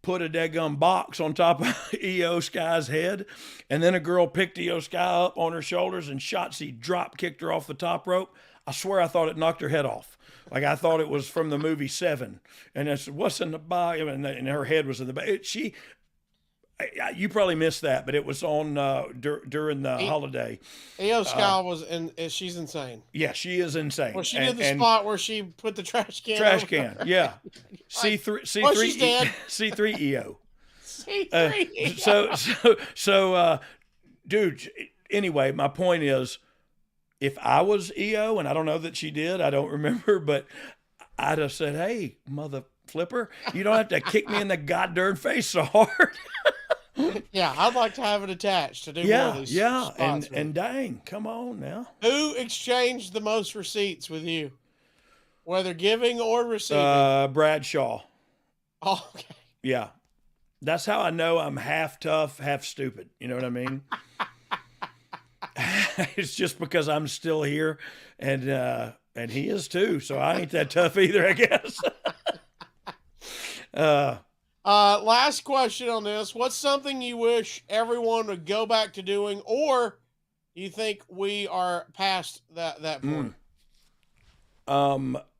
put a daggum box on top of EO Sky's head, and then a girl picked EO Sky up on her shoulders, and Shotzi drop kicked her off the top rope. I swear I thought it knocked her head off. Like I thought it was from the movie Seven. And I said, what's in the bag? And her head was in the bag. You probably missed that, but it was on during the holiday. EO Sky she's insane. Yeah, she is insane. Well, she did the spot where she put the trash can. Yeah. C3 she's dead. C3 EO. C3. So, dude. Anyway, my point is, if I was EO, and I don't know that she did, I don't remember, but I'd have said, "Hey, mother flipper, you don't have to kick me in the goddamn face so hard." Yeah, I'd like to have it attached to do more of these spots. And dang, come on now. Who exchanged the most receipts with you, whether giving or receiving? Bradshaw. Oh, okay. Yeah, that's how I know I'm half tough, half stupid. You know what I mean? It's just because I'm still here, and he is too. So I ain't that tough either, I guess. Last question on this. What's something you wish everyone would go back to doing, or you think we are past that point?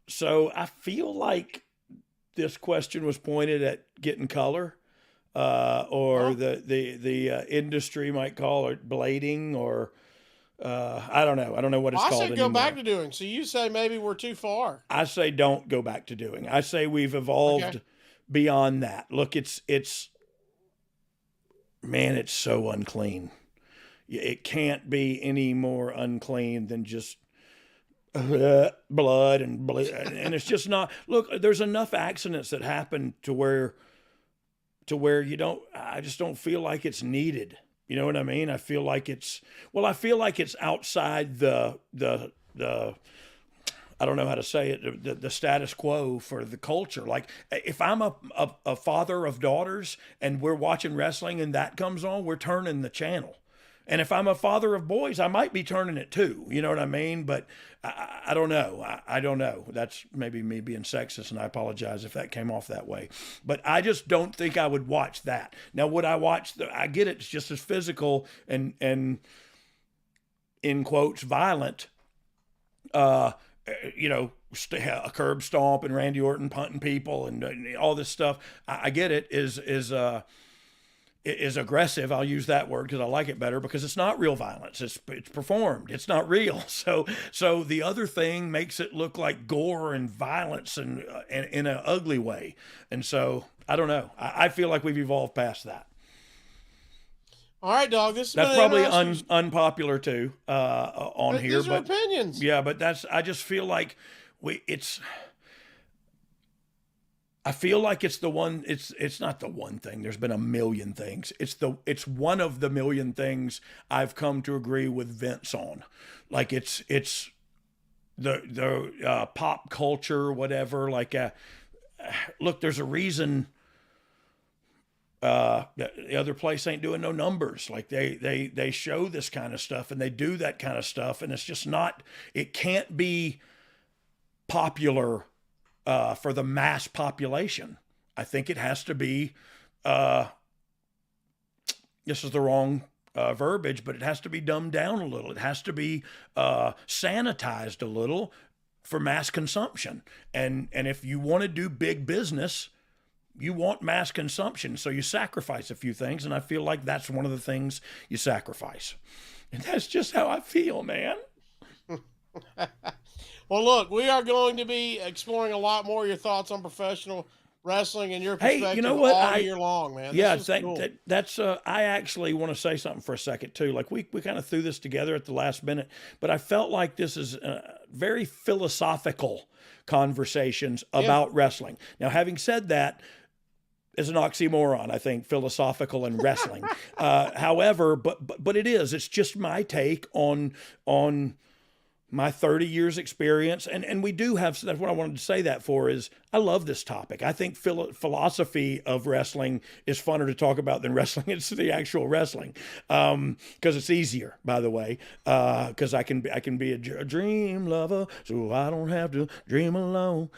So I feel like this question was pointed at getting color, or the industry might call it blading, or I don't know. I don't know what it's called anymore. I say go back to doing. So you say maybe we're too far. I say don't go back to doing. I say we've evolved beyond that. Look, it's so unclean. It can't be any more unclean than just blood and it's just not. Look, there's enough accidents that happen to where I just don't feel like it's needed. You know what I mean? I feel like it's outside the I don't know how to say it, the status quo for the culture. Like if I'm a father of daughters and we're watching wrestling and that comes on, we're turning the channel. And if I'm a father of boys, I might be turning it too. You know what I mean? But I don't know. I don't know. That's maybe me being sexist, and I apologize if that came off that way. But I just don't think I would watch that. Now, would I watch I get it. It's just as physical and in quotes, violent, a curb stomp and Randy Orton punting people and all this stuff. I get it. is aggressive. I'll use that word because I like it better, because it's not real violence. It's performed. It's not real. So the other thing makes it look like gore and violence and in an ugly way. And so I don't know. I feel like we've evolved past that. All right, Dog. That's probably unpopular too on here. These are opinions. Yeah, but I just feel like I feel like it's the one. It's not the one thing. There's been a million things. It's one of the million things I've come to agree with Vince on. Like it's the pop culture, whatever. Like, look, there's a reason. The other place ain't doing no numbers. Like they show this kind of stuff and they do that kind of stuff, and it's just not. It can't be popular. For the mass population. I think it has to be, this is the wrong verbiage, but it has to be dumbed down a little. It has to be sanitized a little for mass consumption. And if you want to do big business, you want mass consumption. So you sacrifice a few things, and I feel like that's one of the things you sacrifice. And that's just how I feel, man. Well, look, we are going to be exploring a lot more of your thoughts on professional wrestling and your perspective you know what? all year long, man. Cool. That's I actually want to say something for a second too. Like we kind of threw this together at the last minute, but I felt like this is very philosophical conversations about wrestling. Now, having said that, is an oxymoron, I think, philosophical and wrestling. However, but it is. It's just my take on my 30 years experience. And we do have, that's what I wanted to say that for, is I love this topic. I think philosophy of wrestling is funner to talk about than wrestling. It's the actual wrestling. Cause it's easier, by the way. Cause I can be a dream lover, so I don't have to dream alone.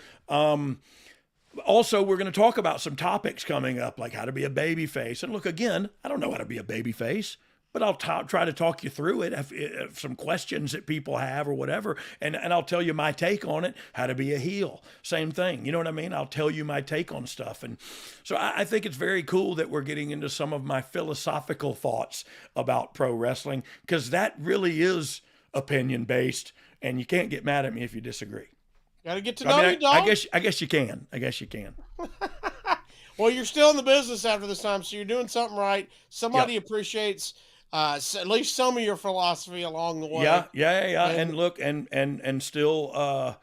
Also, we're going to talk about some topics coming up, like how to be a babyface. And look, again, I don't know how to be a babyface, but I'll try to talk you through it if some questions that people have or whatever. And I'll tell you my take on it, how to be a heel. Same thing. You know what I mean? I'll tell you my take on stuff. And so I think it's very cool that we're getting into some of my philosophical thoughts about pro wrestling, because that really is opinion-based, and you can't get mad at me if you disagree. Got to get to know you, Dog. I guess you can. I guess you can. Well, you're still in the business after this time, so you're doing something right. Somebody appreciates at least some of your philosophy along the way. Yeah. And look, and still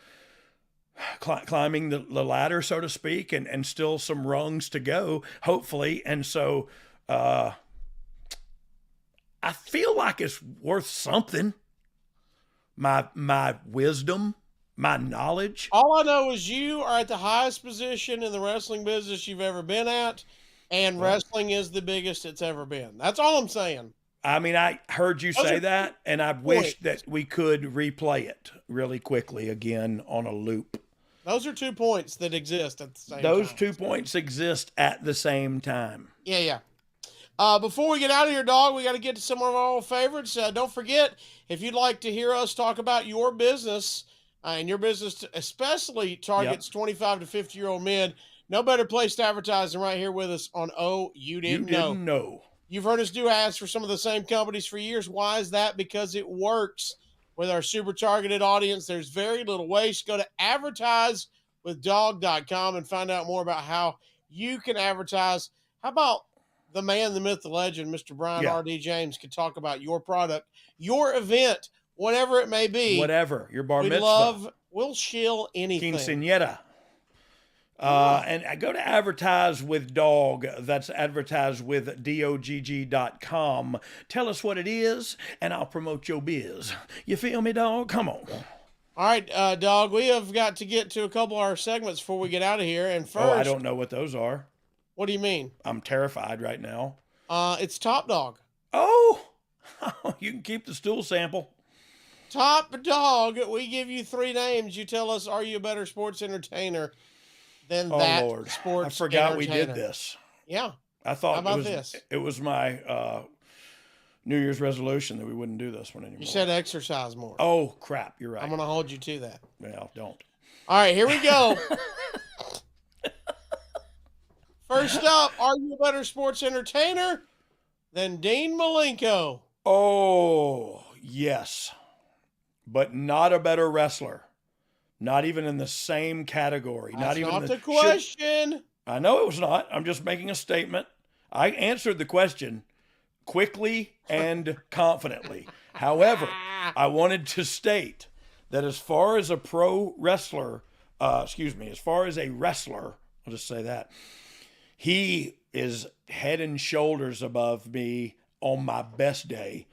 climbing the ladder, so to speak, and still some rungs to go, hopefully. And so I feel like it's worth something. My wisdom, my knowledge. All I know is you are at the highest position in the wrestling business you've ever been at, and wrestling is the biggest it's ever been. That's all I'm saying. I mean, I heard you say that, and I wish that we could replay it really quickly again on a loop. Those are 2 points that exist at the same time. Those 2 points exist at the same time. Yeah. Before we get out of here, Dog, we got to get to some of our old favorites. Don't forget, if you'd like to hear us talk about your business, and your business especially targets 25 to 50-year-old men, no better place to advertise than right here with us on You Didn't Know. You've heard us do ads for some of the same companies for years. Why is that? Because it works with our super targeted audience. There's very little waste. Go to advertisewithdogg.com and find out more about how you can advertise. How about the man, the myth, the legend, Mr. Brian R.D. James, could talk about your product, your event, whatever it may be. Whatever. Your bar mitzvah. We'll shill anything. Quinceañera. And I go to advertise with Dogg. That's advertise with DOGG.com. Tell us what it is, and I'll promote your biz. You feel me, Dog? Come on. All right, Dog, we have got to get to a couple of our segments before we get out of here. And first, I don't know what those are. What do you mean? I'm terrified right now. It's Top Dog. Oh, you can keep the stool sample. Top Dog. We give you 3 names. You tell us, are you a better sports entertainer than that Lord. sports I forgot entertainer? we did this. Yeah. I thought How about this? It was my New Year's resolution that we wouldn't do this one anymore. You said exercise more. Oh, crap. You're right. I'm going to hold you to that. Well, don't. All right, here we go. First up, are you a better sports entertainer than Dean Malenko? Oh, yes. But not a better wrestler. Not even in the same category. That's not the question. I know it was not. I'm just making a statement. I answered the question quickly and confidently. However, I wanted to state that as far as a pro wrestler, as far as a wrestler, I'll just say that, he is head and shoulders above me on my best day.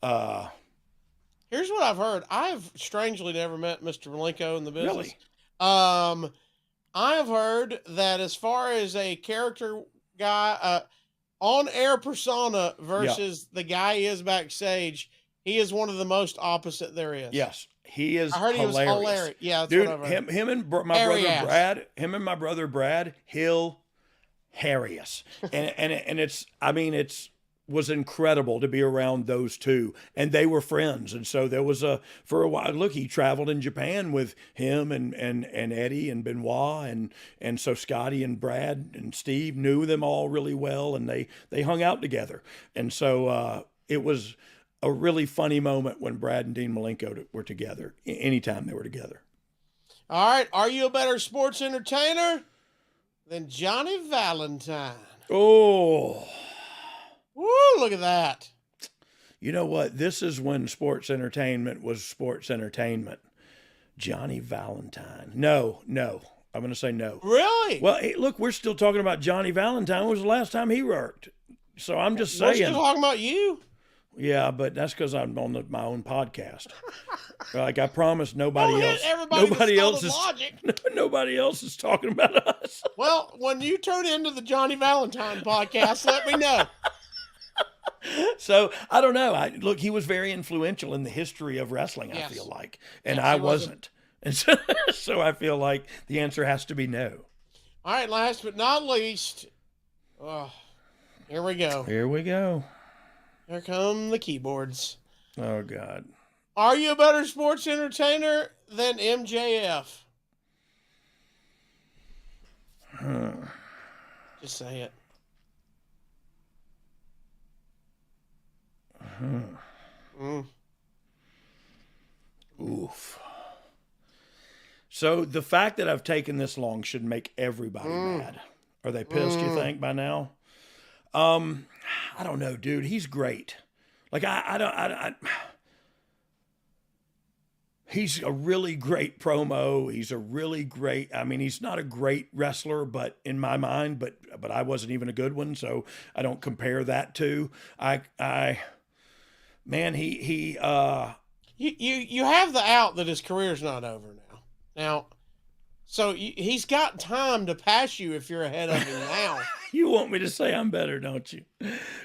Here's what I've heard. I've strangely never met Mr. Malenko in the business. Really? I have heard that as far as a character guy, on-air persona versus the guy he is backstage, he is one of the most opposite there is. Yes, he is. I heard hilarious. He was hilarious. Yeah, that's dude. what I've heard. Him and my brother Brad, hilarious, and it's. I mean, was incredible to be around those two, and they were friends, and so there was for a while. Look, he traveled in Japan with him and Eddie and Benoit, and so Scotty and Brad and Steve knew them all really well, and they hung out together, and so it was a really funny moment when Brad and Dean Malenko were together. Anytime they were together. All right, are you a better sports entertainer than Johnny Valentine? Oh. Woo, look at that. You know what? This is when sports entertainment was sports entertainment. Johnny Valentine. No. I'm going to say no. Really? Well, hey, look, we're still talking about Johnny Valentine. When was the last time he worked? So I'm just saying. We're still talking about you? Yeah, but that's because I'm on my own podcast. Like I promised, nobody else is talking about us. Well, when you tune into the Johnny Valentine podcast, let me know. So I don't know. Look, he was very influential in the history of wrestling. Yes. I feel like, and yes, I wasn't. And so I feel like the answer has to be no. All right, last but not least, here we go. Here we go. Here come the keyboards. Oh God. Are you a better sports entertainer than MJF? Just say it. Oof. So the fact that I've taken this long should make everybody mad. Are they pissed, you think, by now? I don't know, dude. He's great. Like he's a really great promo. He's a really great, I mean, he's not a great wrestler, but in my mind, but I wasn't even a good one. So I don't compare that to, man, you have the out that his career's not over now. So he's got time to pass you if you're ahead of him now. You want me to say I'm better, don't you?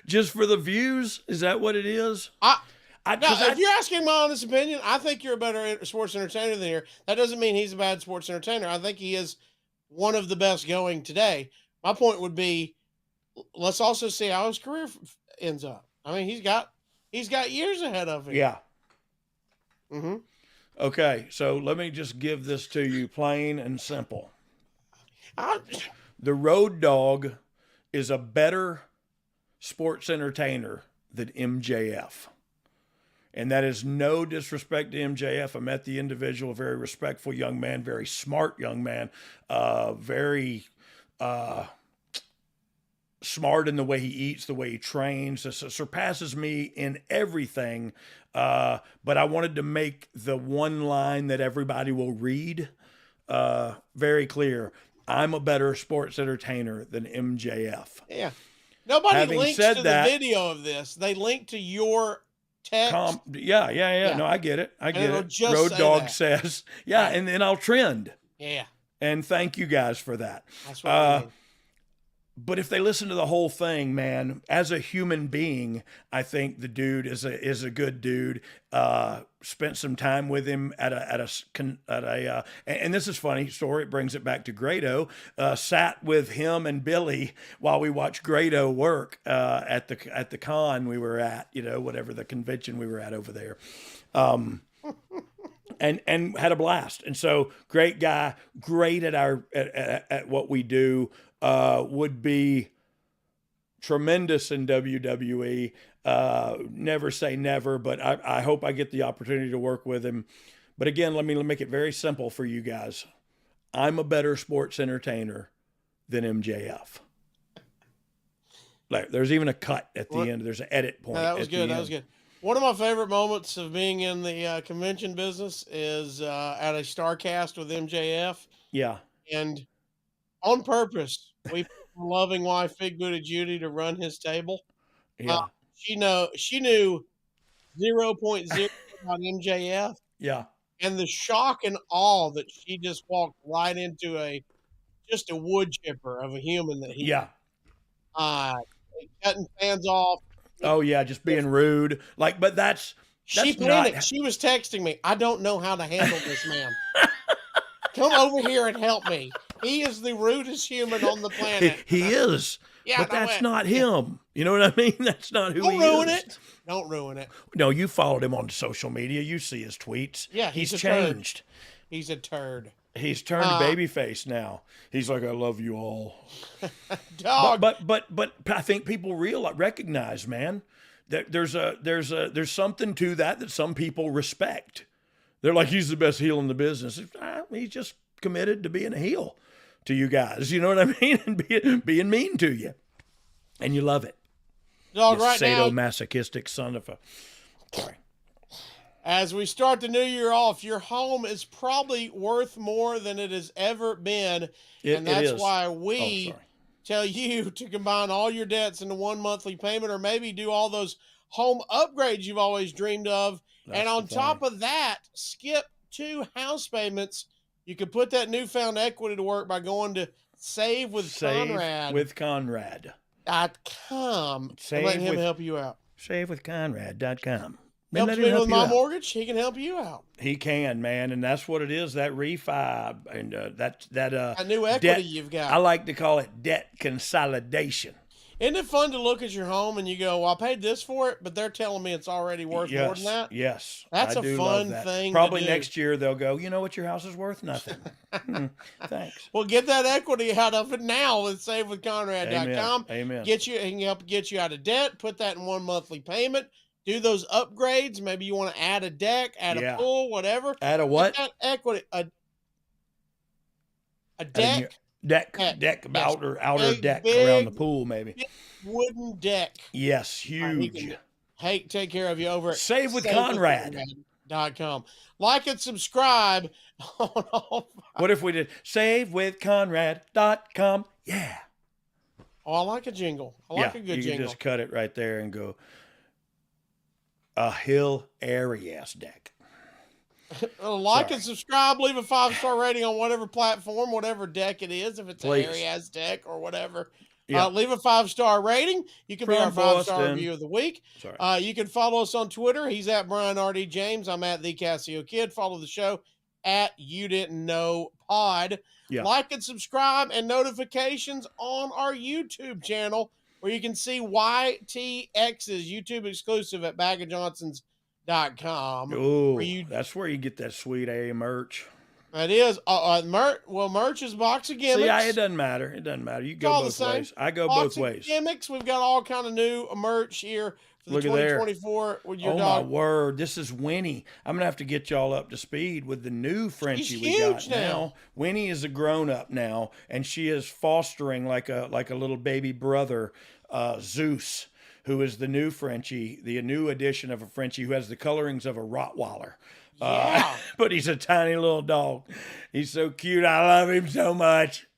Just for the views? Is that what it is? If you're asking my honest opinion, I think you're a better sports entertainer than here. That doesn't mean he's a bad sports entertainer. I think he is one of the best going today. My point would be, let's also see how his career ends up. I mean, he's got years ahead of him. Yeah. Mm-hmm. Okay, so let me just give this to you plain and simple. The Road Dogg is a better sports entertainer than MJF. And that is no disrespect to MJF. I met the individual, very respectful young man, very smart young man, very smart in the way he eats, the way he trains. This surpasses me in everything. But I wanted to make the one line that everybody will read very clear. I'm a better sports entertainer than MJF. Yeah. Nobody links to the video of this. They link to your text. Yeah. No, I get it. Road Dogg says, yeah, and then I'll trend. Yeah. And thank you guys for that. That's what I mean. But if they listen to the whole thing, man, as a human being, I think the dude is a good dude. Spent some time with him at a and this is funny story. It brings it back to Grado. Sat with him and Billy while we watched Grado work at the con we were at, whatever the convention we were at over there. And had a blast. And so great guy, great at what we do. Would be tremendous in WWE. Never say never, but I hope I get the opportunity to work with him. But again, let me make it very simple for you guys. I'm a better sports entertainer than MJF. Like, there's even a cut at the end. There's an edit point. That was good. That was good. One of my favorite moments of being in the convention business is at a StarCast with MJF. Yeah. And on purpose, we put my loving wife, Big Booty Judy, to run his table. Yeah. She knew 0.0 about MJF. Yeah. And the shock and awe that she just walked right into just a wood chipper of a human that he cutting fans off. Oh yeah, just being rude. Like, but that's she panicked. She was texting me, I don't know how to handle this man. Come over here and help me. He is the rudest human on the planet. He is. Yeah, but that's not him. You know what I mean? That's not who he is. Don't ruin it. Don't ruin it. No, you followed him on social media. You see his tweets. Yeah, he's changed. He's a turd. He's turned to Babyface now. He's like, I love you all. Dog. But I think people recognize, man, that there's something to that some people respect. They're like, he's the best heel in the business. He's just committed to being a heel to you guys. You know what I mean? And being mean to you. And you love it. Dog, right now, sadomasochistic son of a... Sorry. As we start the new year off, your home is probably worth more than it has ever been. And that's why we tell you to combine all your debts into one monthly payment, or maybe do all those home upgrades you've always dreamed of. And on top of that, skip 2 house payments. You can put that newfound equity to work by going to SaveWithConrad.com. Let him help you out. SaveWithConrad.com. Helps me with my mortgage. He can help you out. He can, man, and that's what it is. That refi and that new equity debt, you've got. I like to call it debt consolidation. Isn't it fun to look at your home and you go, well, I paid this for it, but they're telling me it's already worth more than that? Yes. That's a fun thing. Probably to do. Next year they'll go, you know what, your house is worth nothing. Thanks. Well, get that equity out of it now with SaveWithConrad.com. Amen. He can help get you out of debt, put that in one monthly payment, do those upgrades. Maybe you want to add a deck, add a pool, whatever. Add a what? That equity. A deck. Outer deck around the pool, maybe. Wooden deck. Yes, huge. Take care of you over at SaveWithConrad.com. Like and subscribe on all. What if we did SaveWithConrad.com? Yeah. Oh, I like a jingle. I like a good jingle. You can just cut it right there and go, a hilarious deck. Like and subscribe, leave a 5-star rating on whatever platform, whatever deck it is, if it's a hairy-ass deck or whatever. Leave a 5-star rating. You can be our 5-star review of the week. You can follow us on Twitter. He's at Brian R.D. James. I'm at the Casio Kid. Follow the show at You Didn't Know Pod. Like and subscribe and notifications on our YouTube channel, where you can see YTX's YouTube exclusive at BagofJohnsons.com. Oh, that's where you get that sweet A merch. It is. Merch is box of gimmicks. See, it doesn't matter. It doesn't matter. You go both ways. I go both ways. Gimmicks. We've got all kind of new merch here for the 2024 with your dog. Oh, my word. This is Winnie. I'm going to have to get y'all up to speed with the new Frenchie we got now. Winnie is a grown-up now, and she is fostering like a little baby brother, Zeus, who is the new Frenchie, the new edition of a Frenchie who has the colorings of a Rottweiler. But he's a tiny little dog. He's so cute. I love him so much.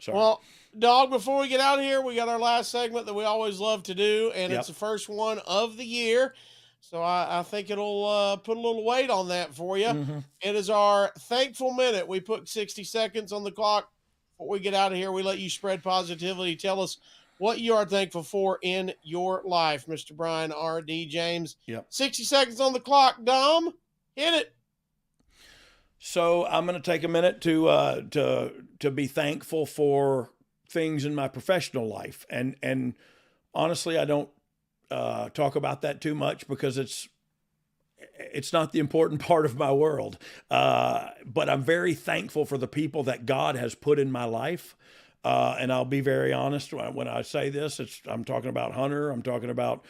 Sorry. Well, Dog, before we get out of here, we got our last segment that we always love to do, and it's the first one of the year. So I think it'll put a little weight on that for you. Mm-hmm. It is our Thankful Minute. We put 60 seconds on the clock. Before we get out of here, we let you spread positivity. Tell us what you are thankful for in your life, Mr. Brian R.D. James. 60 seconds on the clock. Dom, hit it. So I'm going to take a minute to be thankful for things in my professional life. And honestly, I don't talk about that too much because it's not the important part of my world. But I'm very thankful for the people that God has put in my life. And I'll be very honest when I say this. I'm talking about Hunter. I'm talking about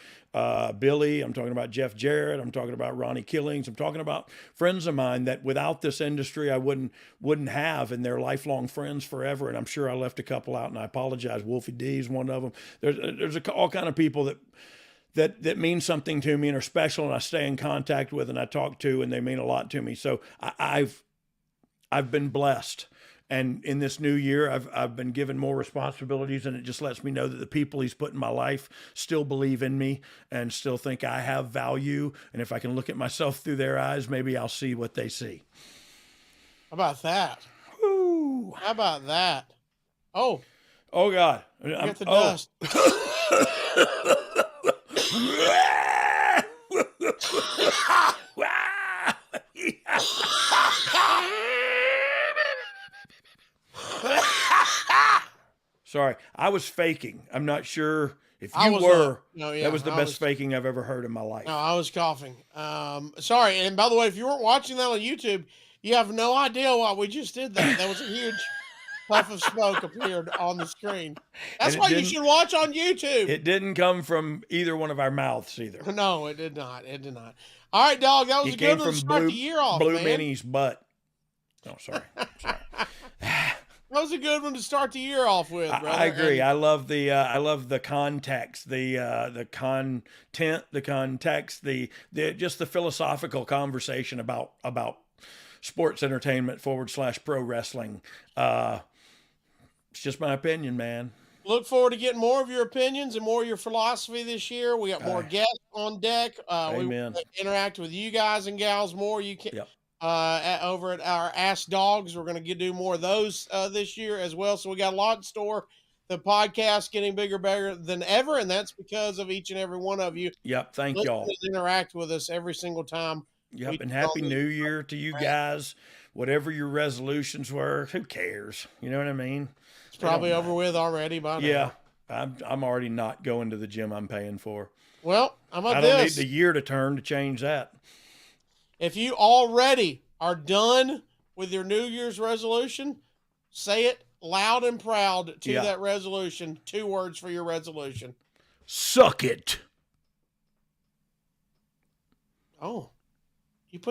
Billy. I'm talking about Jeff Jarrett. I'm talking about Ronnie Killings. I'm talking about friends of mine that without this industry I wouldn't have, and they're lifelong friends forever. And I'm sure I left a couple out, and I apologize. Wolfie D is one of them. There's all kind of people that mean something to me and are special, and I stay in contact with and I talk to, and they mean a lot to me. So I've been blessed. And in this new year, I've been given more responsibilities, and it just lets me know that the people he's put in my life still believe in me and still think I have value. And if I can look at myself through their eyes, maybe I'll see what they see. How about that? Woo. How about that? Oh God. Get the dust. Sorry, I was faking. I'm not sure if you were. No, yeah, that was the best faking I've ever heard in my life. No, I was coughing. Sorry. And by the way, if you weren't watching that on YouTube, you have no idea why we just did that. That was a huge puff of smoke appeared on the screen. That's why you should watch on YouTube. It didn't come from either one of our mouths either. No, it did not. It did not. All right, Dog. That was a good one to start the year off, Blue man. Minnie's butt. Oh, sorry. That was a good one to start the year off with, brother. I agree. I love the context, the content, the context, the just the philosophical conversation about sports entertainment / pro wrestling. It's just my opinion, man. Look forward to getting more of your opinions and more of your philosophy this year. We got more guests on deck. Amen. We want to interact with you guys and gals more. You can. Yep. Over at our Ask Dogs. We're going to do more of those this year as well. So we got a lot in store. The podcast getting bigger than ever, and that's because of each and every one of you. Yep, thank y'all. Interact with us every single time. Yep, and Happy New Year to you guys. Whatever your resolutions were, who cares? You know what I mean? It's probably over with already by now. Yeah, I'm already not going to the gym I'm paying for. Well, how about this? I don't need the year to turn to change that. If you already are done with your New Year's resolution, say it loud and proud to that resolution. 2 words for your resolution. Suck it. Oh.